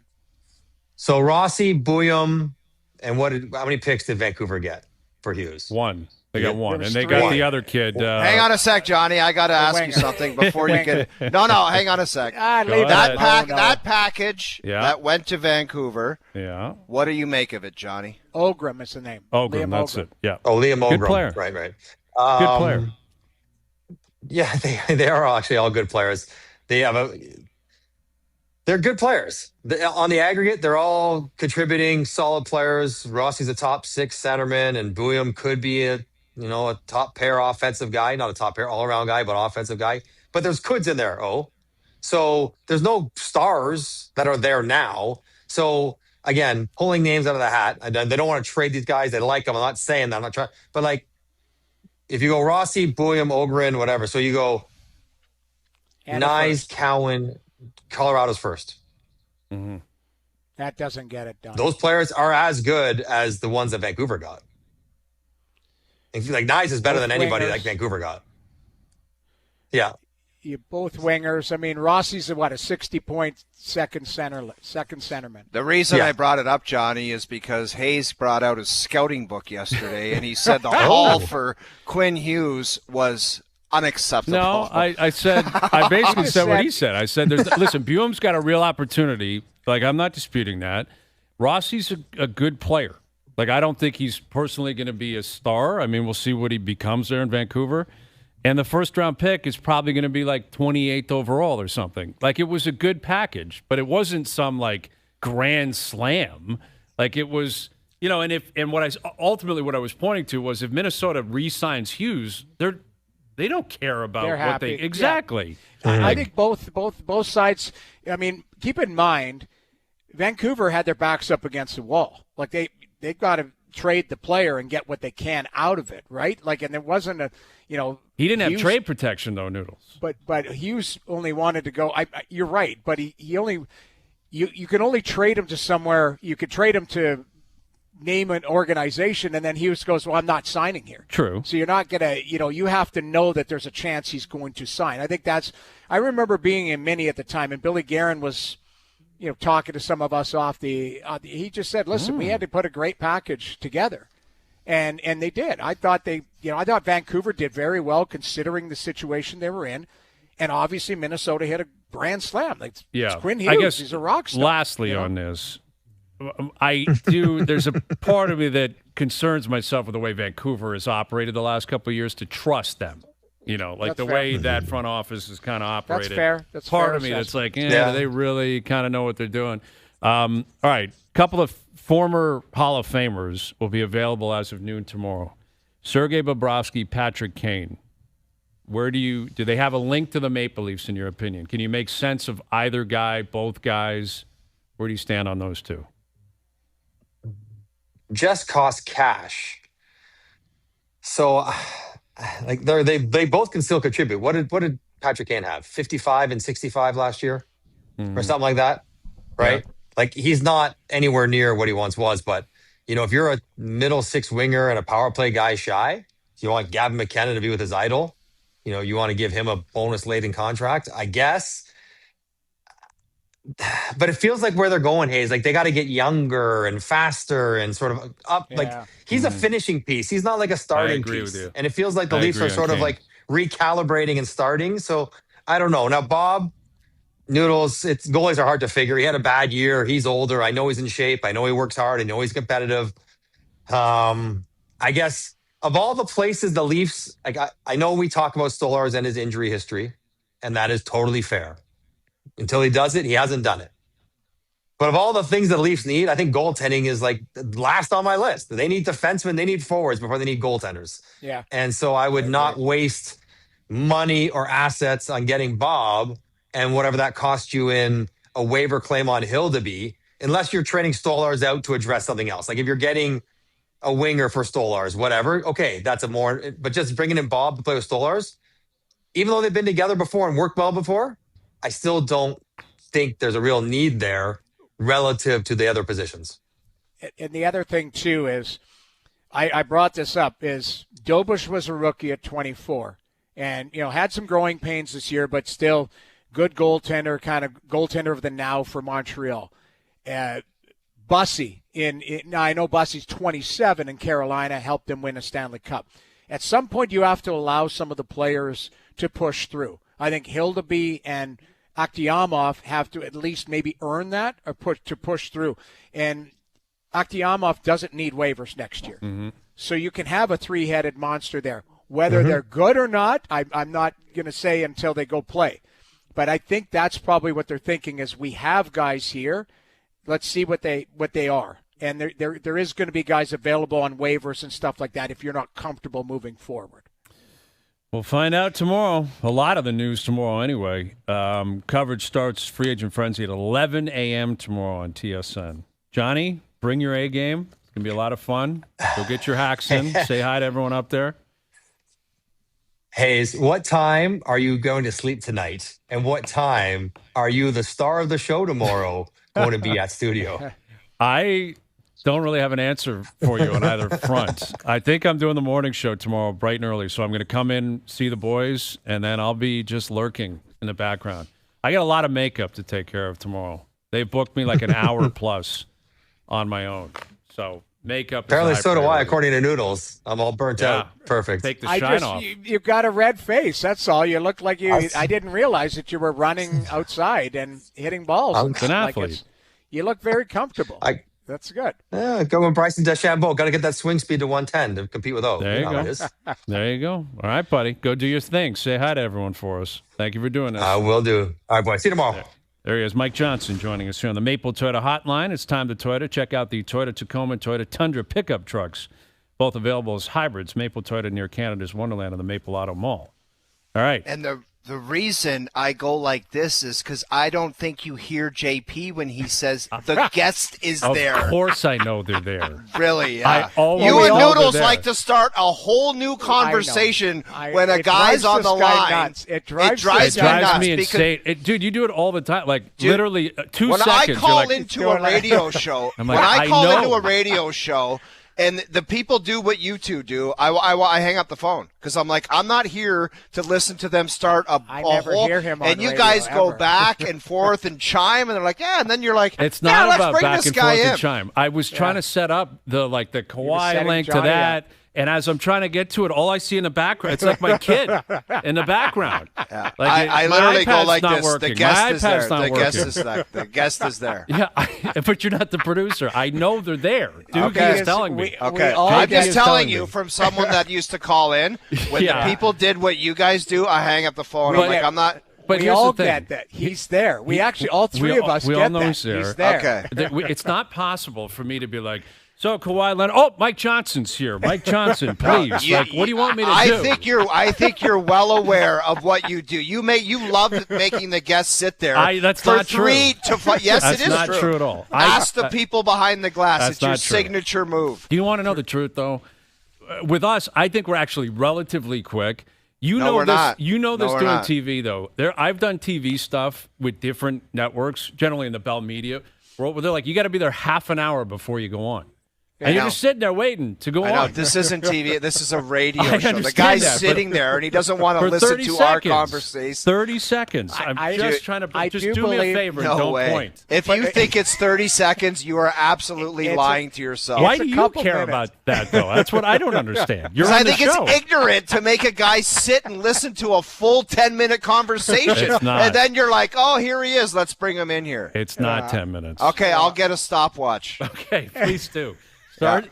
So Rossi, Bouillon, and how many picks did Vancouver get for Hughes? One. They got one, and they got the other kid. Hang on a sec, Johnny. I got to ask you something before you get. No, hang on a sec. That package that went to Vancouver. Yeah. What do you make of it, Johnny? Ogrim is the name. Ogrim, that's it. Yeah. Oh, Liam Ogrim. Good player. Right. Good player. Yeah, they are actually all good players. They're good players. On the aggregate, they're all contributing, solid players. Rossi's a top 6 centerman, and Bouillon could be a top pair offensive guy, not a top pair all-around guy, but offensive guy. But there's Kuds in there, so there's no stars that are there now. So again, pulling names out of the hat. They don't want to trade these guys. They like them. I'm not saying that. I'm not trying. But like, if you go Rossi, Bouillon, Ogren, whatever. So you go Nyes, Cowan, Colorado's first. Mm-hmm. That doesn't get it done. Those players are as good as the ones that Vancouver got. Like Nyes is better than anybody like Vancouver got. Yeah. You both wingers. I mean, Rossi's a 60-point second centerman. The reason I brought it up, Johnny, is because Hayes brought out his scouting book yesterday, and he said the haul for Quinn Hughes was unacceptable. No, I basically said what he said. I said, listen, Buem's got a real opportunity. Like, I'm not disputing that. Rossi's a good player. Like, I don't think he's personally going to be a star. I mean, we'll see what he becomes there in Vancouver. And the first-round pick is probably going to be like 28th overall or something. Like, it was a good package, but it wasn't some, like, grand slam. Like, it was, and what I was pointing to was if Minnesota re-signs Hughes, they don't care about what they exactly. Yeah. I think both sides. I mean, keep in mind, Vancouver had their backs up against the wall. Like they've got to trade the player and get what they can out of it, right? Like, and there wasn't he didn't have trade protection though, Noodles. But Hughes only wanted to go. You're right, but he only you can only trade him to somewhere. You could trade him to name an organization, and then Hughes goes, well, I'm not signing here. True. So you're not going to, you have to know that there's a chance he's going to sign. I think I remember being in Mini at the time, and Billy Guerin was, talking to some of us he just said, listen, we had to put a great package together. And they did. I thought I thought Vancouver did very well considering the situation they were in. And obviously Minnesota hit a grand slam. It's Quinn Hughes. I guess, he's a rock star. Lastly on this, there's a part of me that concerns myself with the way Vancouver has operated the last couple of years to trust them. That's the fair. way that front office is kind of operated. That's fair. That's part fair of me assessment. that's like, do they really kind of know what they're doing? All right, couple of former Hall of Famers will be available as of noon tomorrow. Sergei Bobrovsky, Patrick Kane. Where do they have a link to the Maple Leafs in your opinion? Can you make sense of either guy, both guys? Where do you stand on those two? Just cost cash. So, like they both can still contribute. What did Patrick Kane have? 55 and 65 last year, or something like that, right? Yeah. Like he's not anywhere near what he once was. But if you're a middle 6 winger and a power play guy shy, you want Gavin McKenna to be with his idol. You want to give him a bonus laden contract, I guess. But it feels like where they're going, Hayes, like they got to get younger and faster and sort of up. Yeah. Like he's a finishing piece. He's not like a starting piece. And it feels like the Leafs are sort of like recalibrating and starting. So I don't know. Now, Bob Noodles, goalies are hard to figure. He had a bad year. He's older. I know he's in shape. I know he works hard. I know he's competitive. I guess of all the places the Leafs, like I know we talk about Stolarz and his injury history, and that is totally fair. Until he does it, he hasn't done it. But of all the things the Leafs need, I think goaltending is like last on my list. They need defensemen, they need forwards before they need goaltenders. Yeah. And so I would not waste money or assets on getting Bob and whatever that cost you in a waiver claim on Hildeby, unless you're trading Stolarz out to address something else. Like if you're getting a winger for Stolarz, whatever, okay, that's but just bringing in Bob to play with Stolarz, even though they've been together before and worked well before, I still don't think there's a real need there relative to the other positions. And the other thing, too, is I brought this up, is Dobush was a rookie at 24 and, had some growing pains this year, but still good goaltender, kind of goaltender of the now for Montreal. Bussy, now I know Bussy's 27 in Carolina, helped them win a Stanley Cup. At some point, you have to allow some of the players to push through. I think Hildeby and Akhtiamov have to at least maybe earn that or push through. And Akhtiamov doesn't need waivers next year. Mm-hmm. So you can have a three-headed monster there. Whether they're good or not, I'm not going to say until they go play. But I think that's probably what they're thinking is we have guys here. Let's see what they are. And there is going to be guys available on waivers and stuff like that if you're not comfortable moving forward. We'll find out tomorrow. A lot of the news tomorrow anyway. Coverage starts Free Agent Frenzy at 11 a.m. tomorrow on TSN. Johnny, bring your A game. It's going to be a lot of fun. Go get your hacks in. Say hi to everyone up there. Hayes, what time are you going to sleep tonight? And what time are you, the star of the show tomorrow, going to be at studio? I don't really have an answer for you on either front. I think I'm doing the morning show tomorrow bright and early, so I'm going to come in, see the boys, and then I'll be just lurking in the background. I got a lot of makeup to take care of tomorrow. They've booked me like an hour plus on my own. So makeup apparently is so do I, according to Noodles. I'm all burnt out. Perfect. Take the shine off. You've got a red face. That's all. You look like you. I didn't realize that you were running outside and hitting balls. I'm an athlete. You look very comfortable. That's good. Yeah, go with Bryson DeChambeau. Got to get that swing speed to 110 to compete with O. There you go. There you go. All right, buddy. Go do your thing. Say hi to everyone for us. Thank you for doing this. I will do. All right, boy. See you tomorrow. There he is, Mike Johnson, joining us here on the Maple Toyota Hotline. It's time to Toyota. Check out the Toyota Tacoma and Toyota Tundra pickup trucks, both available as hybrids. Maple Toyota near Canada's Wonderland in the Maple Auto Mall. All right. And the reason I go like this is because I don't think you hear JP when he says the guest is there. Of course I know they're there. Really? Yeah. You and Noodles like to start a whole new conversation when a guy's on the line. It drives me insane. Dude, you do it all the time. Like, literally 2 seconds. When I call into a radio show, into a radio show, and the people do what you two do, I hang up the phone because I'm like, I'm not here to listen to them start a whole. Hear him on and you radio, guys go ever. back and forth and chime, and they're like, yeah, and then you're like, it's not let's about bring back this and guy forth in. and chime. I was trying to set up the Kawhi link to that. And as I'm trying to get to it, all I see in the background, it's like my kid in the background. Yeah. Like I literally go like this. Working. The guest my is there. Not the working. guest is there. The guest is there. Yeah, but you're not the producer. I know they're there. Doogie is telling me. I'm just telling you from someone that used to call in. When the people did what you guys do, I hang up the phone. I'm not. But we all get that. He's there. We actually, all three of us we get all know that. He's there. He's there. Okay. It's not possible for me to be like, so Kawhi Leonard. Oh, Mike Johnson's here. Mike Johnson, please. What do you want me to do? I think you're well aware of what you do. You love making the guests sit there. That's for not true. Yes, that's it is not true. true at all. Ask the people behind the glass. It's your signature move. Do you want to know the truth though? With us, I think we're actually relatively quick. You no, know we're this. Not. You know this no, doing not. TV though. I've done TV stuff with different networks, generally in the Bell Media world, where they're like, you got to be there half an hour before you go on. And you're just sitting there waiting to go on. This isn't TV. This is a radio show. The guy's sitting there, and he doesn't want to listen to our conversation. 30 seconds. I'm just trying to do me a favor. No don't way. Point. If you think it's 30 seconds, you are absolutely lying to yourself. Why do you care about that, though? That's what I don't understand. You're on I the think show. it's ignorant to make a guy sit and listen to a full 10-minute conversation. It's not. And then you're like, oh, here he is. Let's bring him in here. It's not 10 minutes. Okay, I'll get a stopwatch. Okay, please do.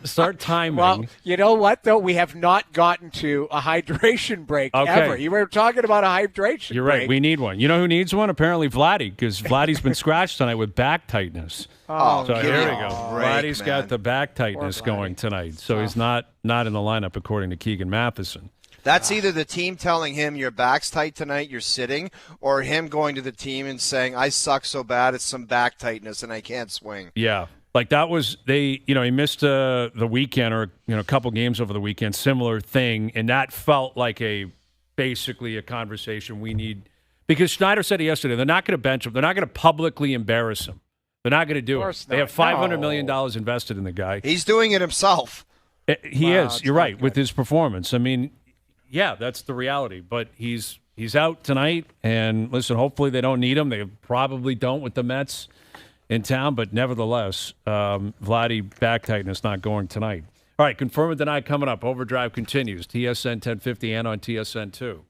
Start timing. Well, you know what, though? We have not gotten to a hydration break ever. You were talking about a hydration You're break. right. We need one. You know who needs one? Apparently Vladdy, because Vladdy's been scratched tonight with back tightness. So here we go. Vladdy's got the back tightness going tonight. So he's not in the lineup, according to Keegan Matheson. That's either the team telling him your back's tight tonight, you're sitting, or him going to the team and saying, I suck so bad, it's some back tightness and I can't swing. Yeah. Like that was he missed the weekend or a couple games over the weekend, similar thing, and that felt like basically a conversation we need because Schneider said it yesterday. They're not going to bench him. They're not going to publicly embarrass him. They're not going to do it. They have $500 million invested in the guy. He's doing it himself. He is. You're right with his performance. I mean, yeah, that's the reality. But he's out tonight, and listen, hopefully they don't need him. They probably don't with the Mets in town, but nevertheless, Vladdy back tightness not going tonight. All right, confirm and deny coming up. OverDrive continues. TSN 1050 and on TSN 2.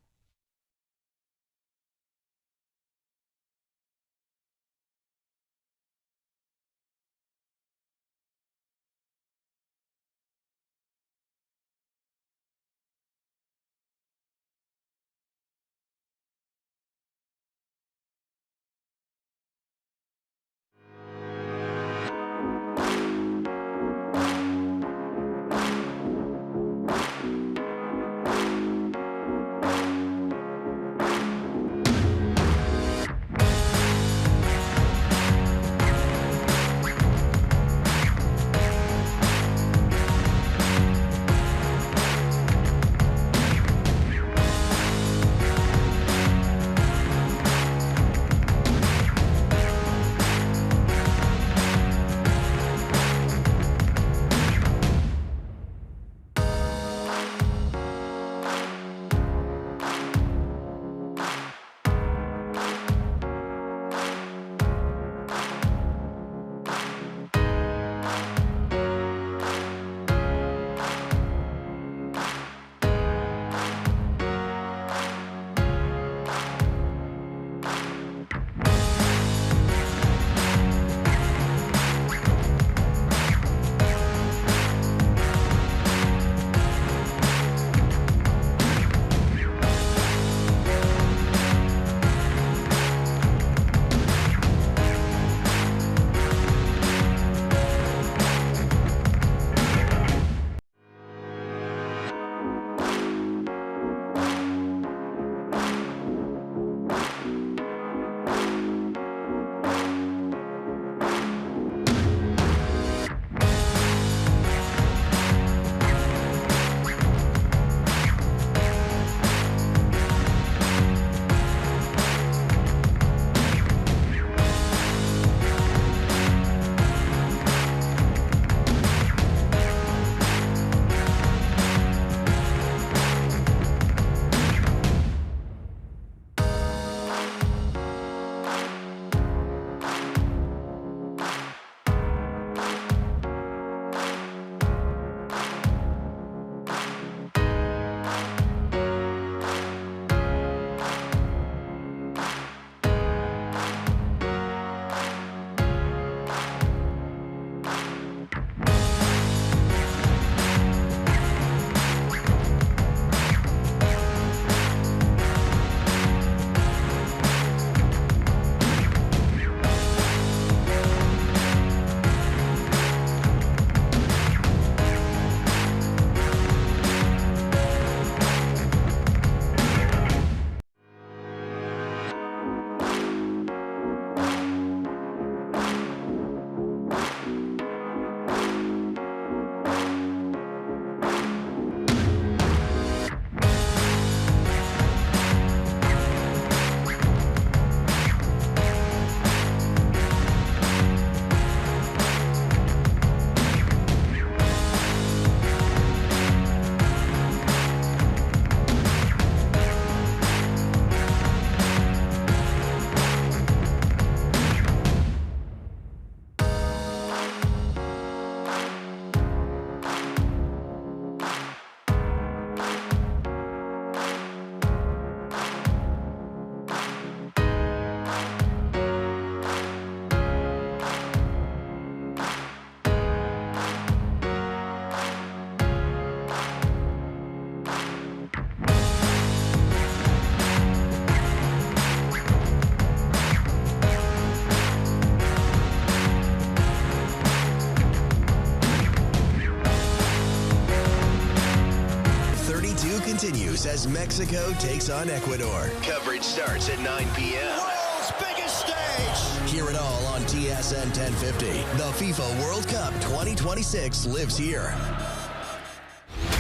continues as Mexico takes on Ecuador. Coverage starts at 9 p.m. World's biggest stage. Hear it all on TSN 1050. The FIFA World Cup 2026 lives here.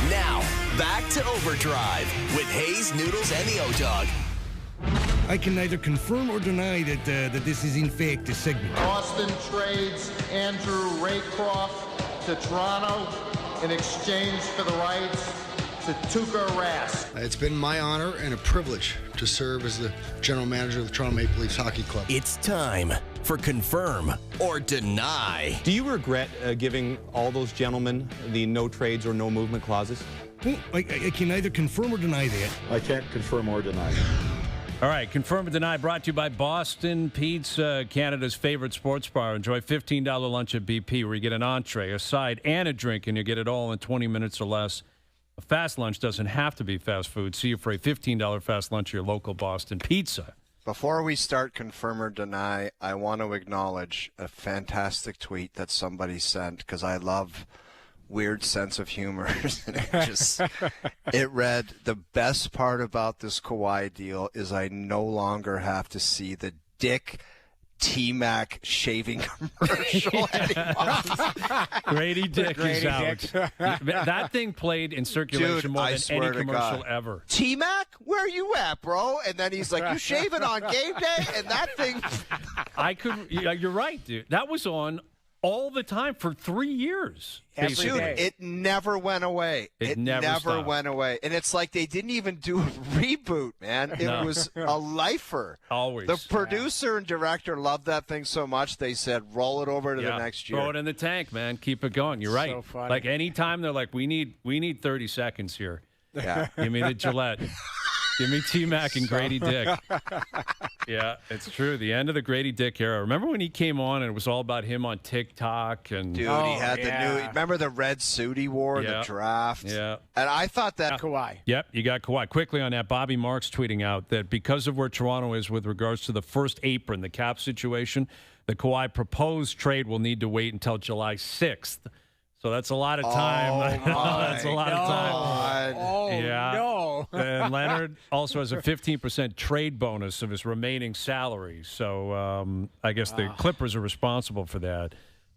Now, back to OverDrive with Hayes, Noodles, and the O-Dog. I can neither confirm or deny that this is in fact a segment. Austin trades Andrew Raycroft to Toronto in exchange for the rights to Tuukka Rask. It's been my honor and a privilege to serve as the general manager of the Toronto Maple Leafs Hockey Club. It's time for Confirm or Deny. Do you regret giving all those gentlemen the no trades or no movement clauses? Well, I can neither confirm or deny that. I can't confirm or deny. All right, Confirm or Deny brought to you by Boston Pizza, Canada's favorite sports bar. Enjoy $15 lunch at BP where you get an entree, a side, and a drink, and you get it all in 20 minutes or less. A fast lunch doesn't have to be fast food. See you for a $15 fast lunch at your local Boston Pizza. Before we start Confirm or Deny, I want to acknowledge a fantastic tweet that somebody sent because I love weird sense of humor. It read, the best part about this Kawhi deal is I no longer have to see the Dick T-Mac shaving commercial anymore. Grady Dick is out. That thing played in circulation more than any commercial ever. T-Mac, where you at, bro? And then he's like, you shaving on game day? And that thing. You're right, dude. That was on all the time for 3 years. Dude, it never went away. It never went away. And it's like they didn't even do a reboot, man. It was a lifer. Always. The producer and director loved that thing so much, they said, roll it over to the next year. Throw it in the tank, man. Keep it going. You're right. So funny. Like anytime they're like, we need 30 seconds here. Yeah. Give me the Gillette. Give me T-Mac and Grady Dick. Yeah, it's true. The end of the Grady Dick era. Remember when he came on and it was all about him on TikTok? And Dude, he had the new. Remember the red suit he wore in the draft? Yeah. And I thought that. Kawhi. Yep, you got Kawhi. Quickly on that, Bobby Marks tweeting out that because of where Toronto is with regards to the first apron, the cap situation, the Kawhi proposed trade will need to wait until July 6th. So that's a lot of time. That's a lot of time. Oh, yeah. no. And Leonard also has a 15% trade bonus of his remaining salary. So I guess the Clippers are responsible for that.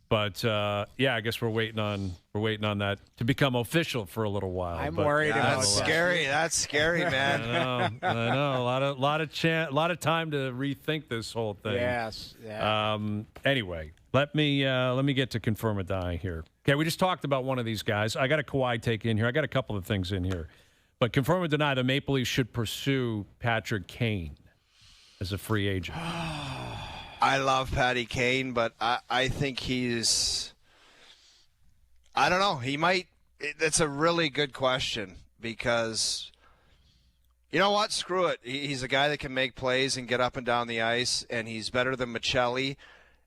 But I guess we're waiting on that to become official for a little while. I'm worried about that's scary. That's scary, man. I know. A lot of time to rethink this whole thing. Yes. Yeah. Anyway, let me get to Confirm or Deny here. Okay, we just talked about one of these guys. I got a Kawhi take in here. I got a couple of things in here. But Confirm or Deny, the Maple Leafs should pursue Patrick Kane as a free agent. I love Patty Kane, but I think he's – I don't know. He might – that's a really good question because you know what? Screw it. He's a guy that can make plays and get up and down the ice, and he's better than Michelli.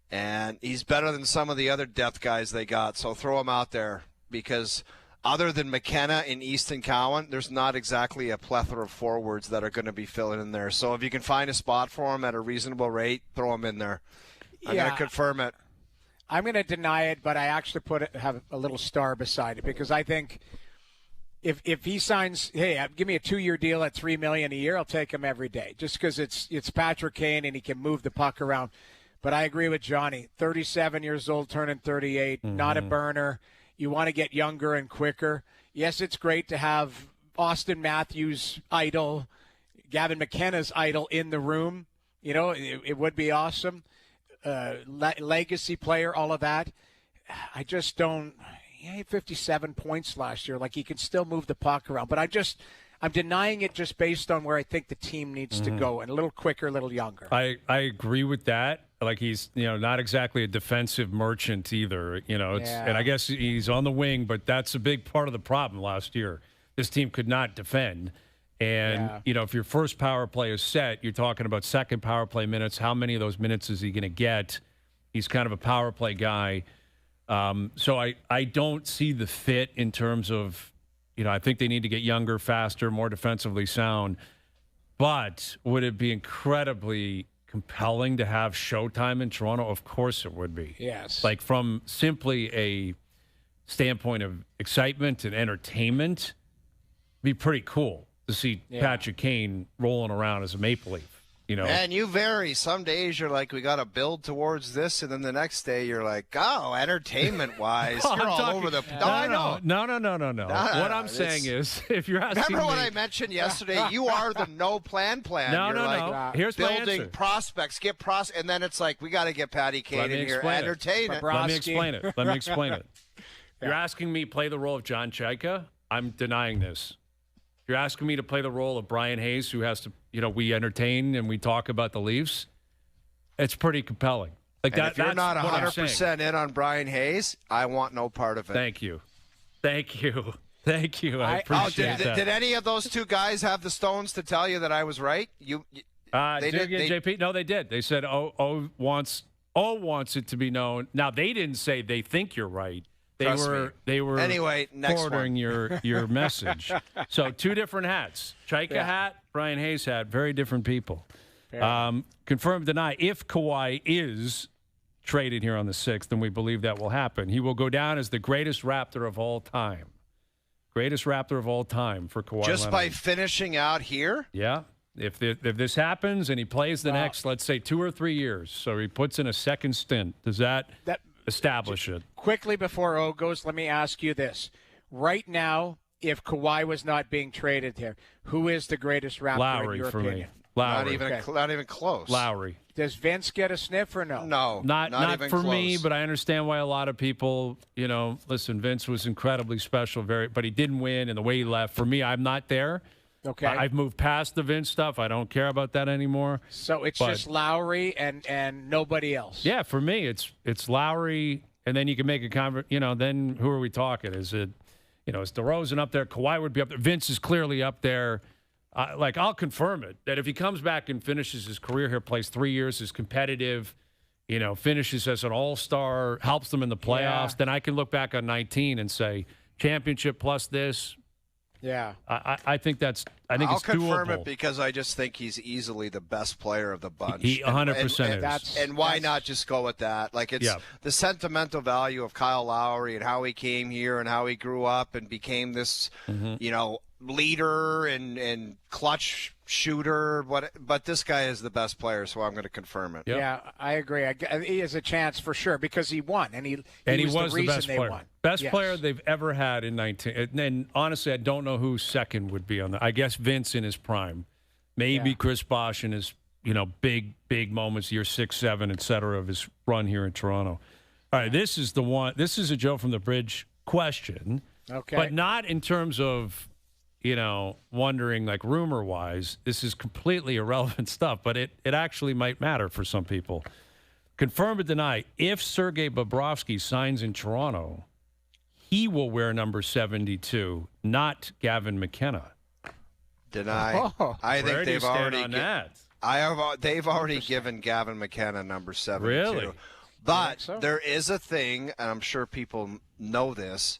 And he's better than some of the other depth guys they got. So throw him out there because other than McKenna and Easton Cowan, there's not exactly a plethora of forwards that are going to be filling in there. So if you can find a spot for him at a reasonable rate, throw him in there. I'm going to confirm it. I'm going to deny it, but I actually have a little star beside it because I think if he signs, hey, give me a 2-year deal at $3 million a year, I'll take him every day just because it's Patrick Kane and he can move the puck around. But I agree with Johnny. 37 years old, turning 38, not a burner. You want to get younger and quicker. Yes, it's great to have Austin Matthews' idol, Gavin McKenna's idol in the room. You know, it would be awesome. Legacy player, all of that. I just don't. He had 57 points last year. Like, he can still move the puck around. But I'm denying it just based on where I think the team needs to go, and a little quicker, a little younger. I agree with that. Like, he's not exactly a defensive merchant either. And I guess he's on the wing, but that's a big part of the problem last year. This team could not defend. And, if your first power play is set, you're talking about second power play minutes. How many of those minutes is he going to get? He's kind of a power play guy. So I don't see the fit in terms of, I think they need to get younger, faster, more defensively sound. But would it be incredibly compelling to have Showtime in Toronto? Of course it would be. Yes. Like, from simply a standpoint of excitement and entertainment, it'd be pretty cool to see Patrick Kane rolling around as a Maple Leaf. Man, you vary. Some days you're like, we got to build towards this, and then the next day you're like, oh, entertainment-wise, you're all over the. No, I know. No. What I'm saying is, if you're asking remember what I mentioned yesterday? You are the no plan. No. Here's my answer. Building prospects, and then it's like, we got to get Patty Kane in here, entertain it. Let me explain it. You're asking me to play the role of John Chaika? I'm denying this. You're asking me to play the role of Brian Hayes, who has to, we entertain and we talk about the Leafs. It's pretty compelling. Like and that, if you're not 100% in on Brian Hayes, I want no part of it. Thank you. I appreciate that. Did any of those two guys have the stones to tell you that I was right? They did. JP? No, they did. They said, "O wants it to be known." Now they didn't say they think you're right. They were anyway. Next forwarding your message. So 2 different hats: Chaika hat, Brian Hayes hat. Very different people. Confirm, deny. If Kawhi is traded here on the 6th, and we believe that will happen, he will go down as the greatest Raptor of all time. Greatest Raptor of all time for Kawhi Just Leonard. By finishing out here? Yeah. If this happens and he plays the next, let's say, 2 or 3 years, so he puts in a second stint, does that establish it? Quickly before O goes, let me ask you this. Right now, if Kawhi was not being traded there, who is the greatest Raptor Lowry in your for opinion? me. Lowry. Not even close. Lowry. Does Vince get a sniff or no? No. Not even for close. me, but I understand why a lot of people, listen, Vince was incredibly special, but he didn't win, and the way he left. For me, I'm not there. Okay. I've moved past the Vince stuff. I don't care about that anymore. So it's just Lowry and nobody else. Yeah, for me, it's Lowry, and then you can make a then who are we talking? Is it, is DeRozan up there? Kawhi would be up there. Vince is clearly up there. I'll confirm it, that if he comes back and finishes his career here, plays 3 years, is competitive, finishes as an all-star, helps them in the playoffs, then I can look back on 19 and say, championship plus this. Yeah. I think it's I'll confirm doable. it because I just think he's easily the best player of the bunch. He 100% is. And why not just go with that? Like, it's the sentimental value of Kyle Lowry and how he came here and how he grew up and became this, leader and clutch shooter. But this guy is the best player, so I'm going to confirm it. Yep. Yeah, I agree. He has a chance for sure because he won, and he was the reason best player. won. Best player they've ever had in 19. And honestly, I don't know who second would be on that. I guess Vince in his prime. Maybe Chris Bosh in his, big moments, year 6, 7, et cetera, of his run here in Toronto. All right, this is the one. This is a Joe from the Bridge question. Okay. But not in terms of, wondering, like, rumor-wise. This is completely irrelevant stuff, but it actually might matter for some people. Confirm or deny, if Sergei Bobrovsky signs in Toronto, he will wear number 72, not Gavin McKenna. Deny. I think they've already they've already Interesting. given Gavin McKenna number 72. Really? But there is a thing, and I'm sure people know this,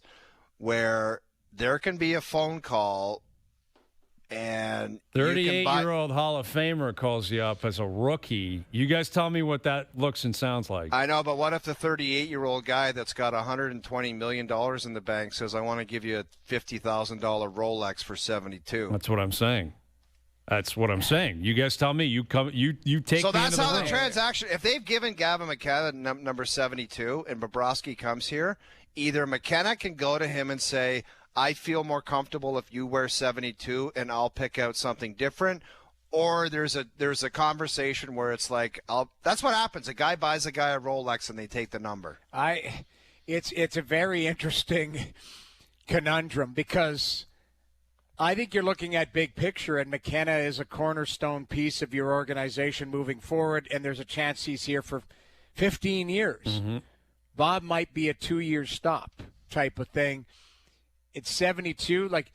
where there can be a phone call and 38-year-old Hall of Famer calls you up as a rookie. You guys tell me what that looks and sounds like. I know, but what if the 38-year-old guy that's got $120 million in the bank says, I want to give you a $50,000 Rolex for 72? That's what I'm saying. You guys tell me. You take so me into that's the how room. the transaction. If they've given Gavin McKenna number 72 and Bobrovsky comes here, either McKenna can go to him and say, I feel more comfortable if you wear 72 and I'll pick out something different. Or there's a conversation where it's like, that's what happens. A guy buys a guy a Rolex and they take the number. It's a very interesting conundrum because I think you're looking at big picture, and McKenna is a cornerstone piece of your organization moving forward, and there's a chance he's here for 15 years. Mm-hmm. Bob might be a 2-year stop type of thing. It's 72. Like,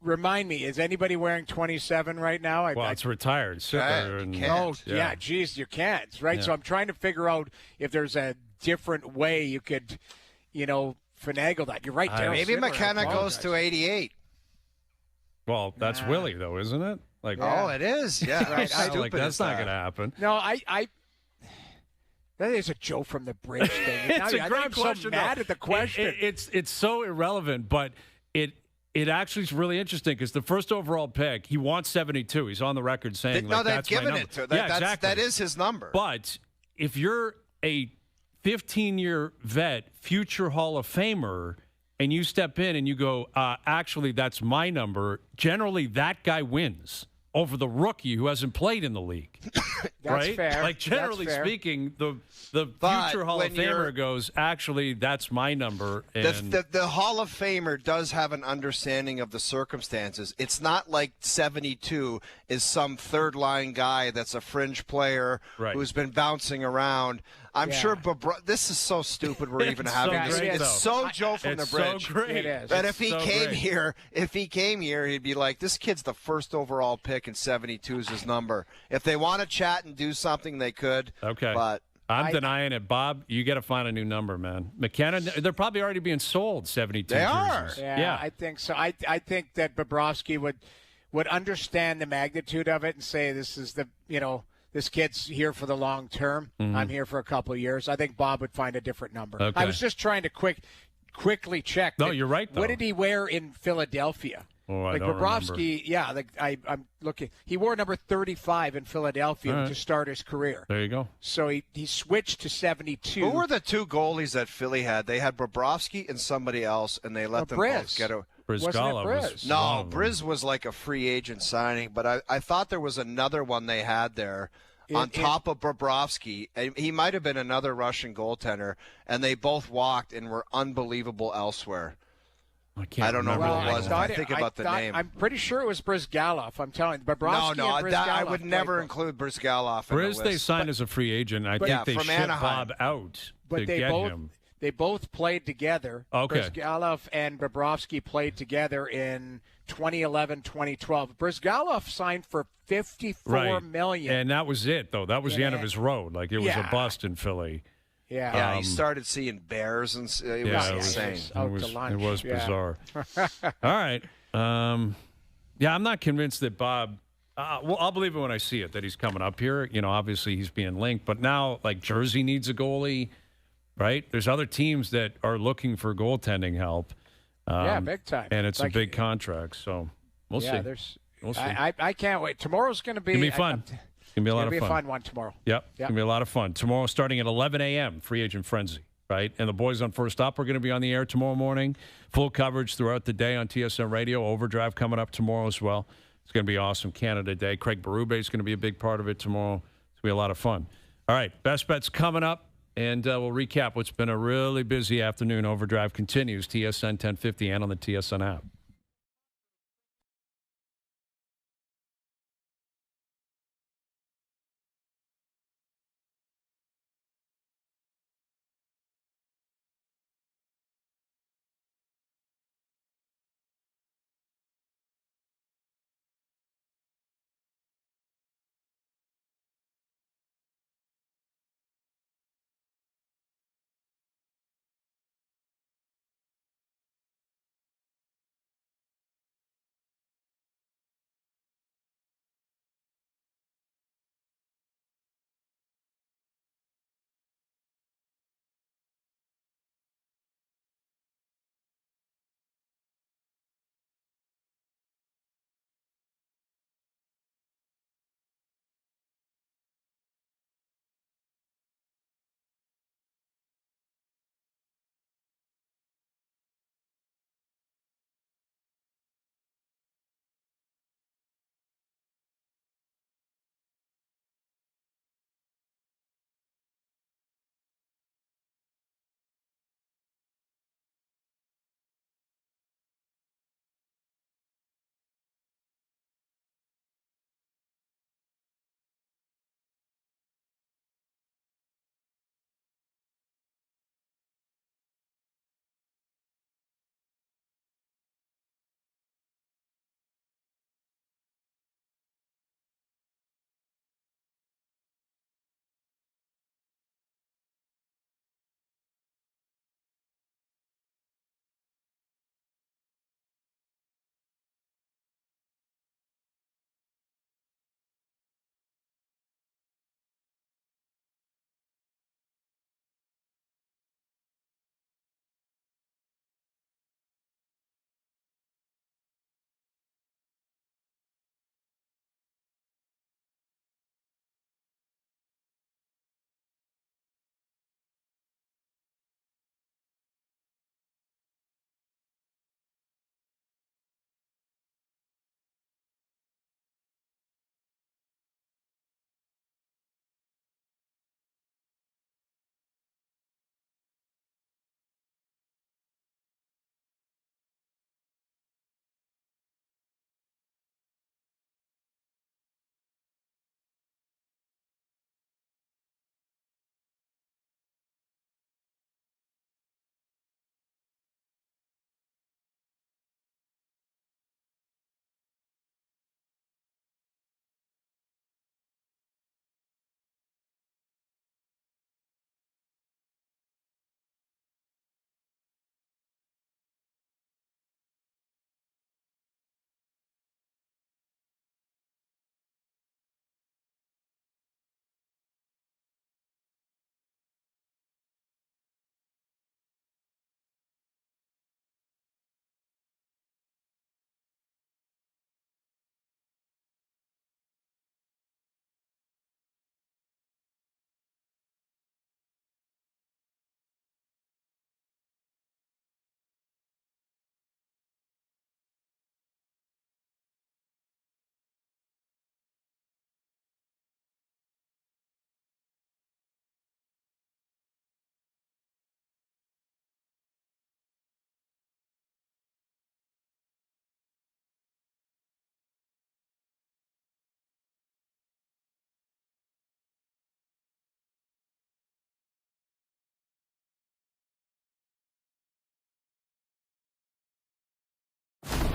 remind me, is anybody wearing 27 right now? It's retired. Yeah, geez, you can't, right? Yeah. So I'm trying to figure out if there's a different way you could, finagle that. You're right, Darryl. Maybe McKenna goes to 88. Well, that's Willie, though, isn't it? Like, oh, it is. Yeah, right. That's not going to happen. No, that is a Joe from the Bridge thing. It's a great question. I'm so mad at the question. It's so irrelevant, but it actually is really interesting because the first overall pick, he wants 72. He's on the record saying, they've given it to him. Exactly. That is his number. But if you're a 15-year vet, future Hall of Famer, and you step in and you go, actually, that's my number, generally that guy wins over the rookie who hasn't played in the league. That's right? fair. Like, generally speaking, the future Hall of Famer goes, actually, that's my number. And the Hall of Famer does have an understanding of the circumstances. It's not like 72 is some third-line guy that's a fringe player who's been bouncing around. I'm sure this is so stupid we're even having this. It's so Joe from the bridge. So great. It is. But if he came here, he'd be like, this kid's the first overall pick and 72 is his number. If they want to chat and do something, they could. Okay. But I'm denying it. Bob, you got to find a new number, man. McKenna, they're probably already being sold 72 They jerseys. are. Yeah, I think so. I think that Bobrovsky would understand the magnitude of it and say this is this kid's here for the long term. Mm-hmm. I'm here for a couple of years. I think Bob would find a different number. Okay. I was just trying to quickly check. No, you're right, though. What did he wear in Philadelphia? Oh, I don't Bobrovsky, remember. I'm looking. He wore number 35 in Philadelphia to start his career. There you go. So he switched to 72. Who were the two goalies that Philly had? They had Bobrovsky and somebody else, and they let them both get a. Brizgalov was no, Briz was like a free agent signing, but I thought there was another one they had there on top of Bobrovsky. He might have been another Russian goaltender, and they both walked and were unbelievable elsewhere. I don't know who it was. I think about the name. I'm pretty sure it was Brizgalov. I'm telling you. Bobrovsky No, and Brizgalov I would never include Brizgalov in the list. they signed as a free agent. I think they from shipped Anaheim. Bob out But to they get both him. they both played together. Okay. Brizgalov and Bobrovsky played together in 2011, 2012. Brizgalov signed for $54 million. And that was it, though. That was the end of his road. Like, it was a bust in Philly. Yeah, he started seeing bears, and it was insane. It was bizarre. All right. I'm not convinced that Bob. Well, I'll believe it when I see it that he's coming up here. Obviously he's being linked, but now like Jersey needs a goalie, right? There's other teams that are looking for goaltending help. Big time. And it's a big contract, so we'll see. We'll see. I can't wait. Tomorrow's going to be. It's going to be fun. It's going to be a lot of fun. It's going to be a fun one tomorrow. Yep. It's going to be a lot of fun. Tomorrow starting at 11 a.m., Free Agent Frenzy, right? And the boys on First Up are going to be on the air tomorrow morning. Full coverage throughout the day on TSN Radio. Overdrive coming up tomorrow as well. It's going to be awesome. Canada Day. Craig Berube is going to be a big part of it tomorrow. It's going to be a lot of fun. All right. Best Bets coming up. And we'll recap what's been a really busy afternoon. Overdrive continues. TSN 1050 and on the TSN app.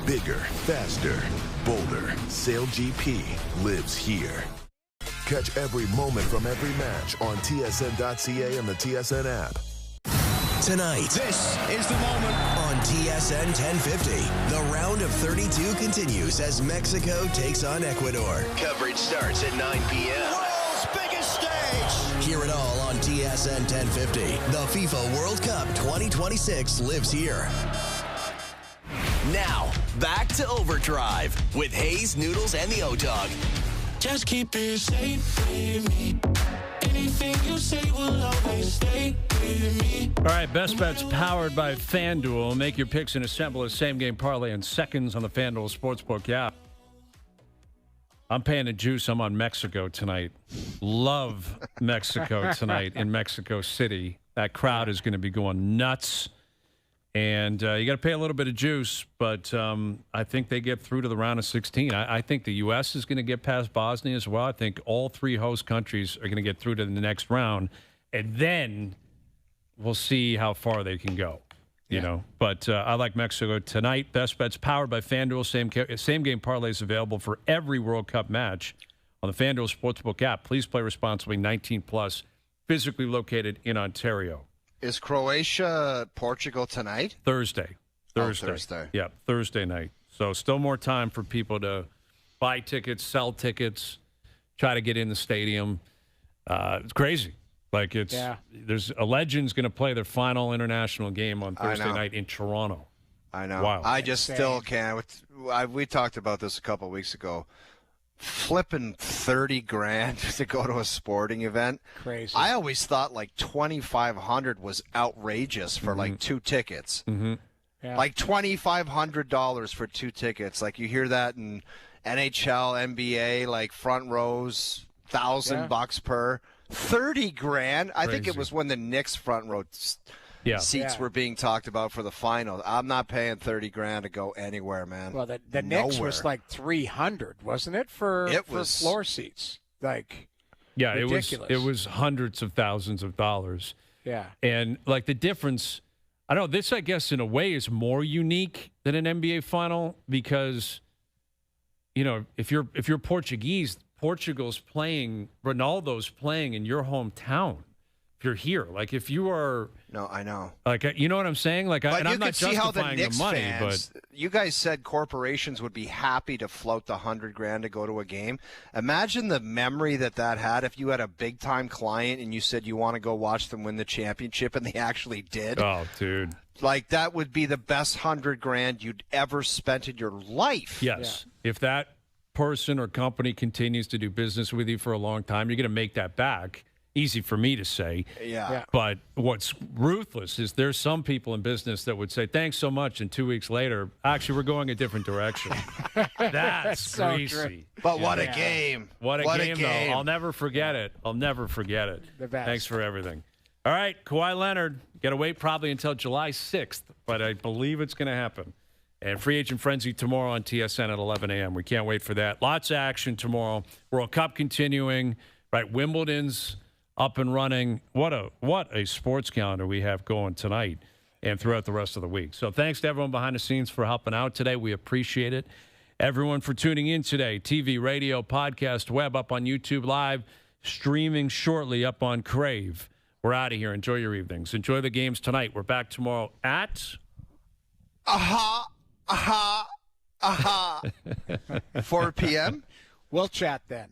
Bigger, faster, bolder. SailGP lives here. Catch every moment from every match on tsn.ca and the TSN app. Tonight, this is the moment on TSN 1050. The round of 32 continues as Mexico takes on Ecuador. Coverage starts at 9 p.m. World's biggest stage. Hear it all on TSN 1050. The FIFA World Cup 2026 lives here. Now, back to Overdrive with Hayes, Noodles, and the O-Dog. Just keep it safe with me. Anything you say will always stay with me. All right, Best Bets powered by FanDuel. Make your picks and assemble a same-game parlay in seconds on the FanDuel Sportsbook app. I'm paying the juice. I'm on Mexico tonight. Love Mexico tonight in Mexico City. That crowd is going to be going nuts. And you got to pay a little bit of juice, but I think they get through to the round of 16. I think the U.S. is going to get past Bosnia as well. I think all three host countries are going to get through to the next round, and then we'll see how far they can go. You know, but I like Mexico tonight. Best Bets powered by FanDuel. Same game parlays available for every World Cup match on the FanDuel Sportsbook app. Please play responsibly. 19 plus. Physically located in Ontario. Is Croatia Portugal tonight? Thursday. Thursday. Yeah, Thursday night. So still more time for people to buy tickets, sell tickets, try to get in the stadium. It's crazy. Like there's a legend's going to play their final international game on Thursday night in Toronto. I know. Wow. I just still can't. We talked about this a couple of weeks ago. Flipping $30,000 to go to a sporting event. Crazy. I always thought like $2,500 was outrageous for like two tickets. Mm-hmm. Yeah. Like $2,500 for two tickets. Like you hear that in NHL, NBA, like front rows, $1,000 per. $30,000. I think it was when the Knicks front row seats were being talked about for the final. I'm not paying $30,000 to go anywhere, man. Well, the Knicks was like $300, wasn't it, for floor seats? Like, ridiculous. It was hundreds of thousands of dollars. Yeah, and like the difference, I don't know. This, I guess, in a way, is more unique than an NBA final because, you know, if you're Portuguese, Portugal's playing, Ronaldo's playing in your hometown. If you're here, like if you are, no, I know, like you know what I'm saying, like, and I'm not justifying the money, fans, but you guys said corporations would be happy to float the $100,000 to go to a game. Imagine the memory that had if you had a big time client and you said you want to go watch them win the championship, and they actually did. Oh, dude, like that would be the best $100,000 you'd ever spent in your life. Yes, if that person or company continues to do business with you for a long time, you're going to make that back. Easy for me to say. Yeah. But what's ruthless is there's some people in business that would say, thanks so much, and 2 weeks later, actually, we're going a different direction. That's crazy. But what a game. What a game, though. I'll never forget it. I'll never forget it. The best. Thanks for everything. All right, Kawhi Leonard. Got to wait probably until July 6th, but I believe it's going to happen. And Free Agent Frenzy tomorrow on TSN at 11 a.m. We can't wait for that. Lots of action tomorrow. World Cup continuing. Right, Wimbledon's up and running. What a sports calendar we have going tonight and throughout the rest of the week. So thanks to everyone behind the scenes for helping out today. We appreciate it. Everyone for tuning in today. TV, radio, podcast, web, up on YouTube Live, streaming shortly up on Crave. We're out of here. Enjoy your evenings. Enjoy the games tonight. We're back tomorrow at 4 p.m. We'll chat then.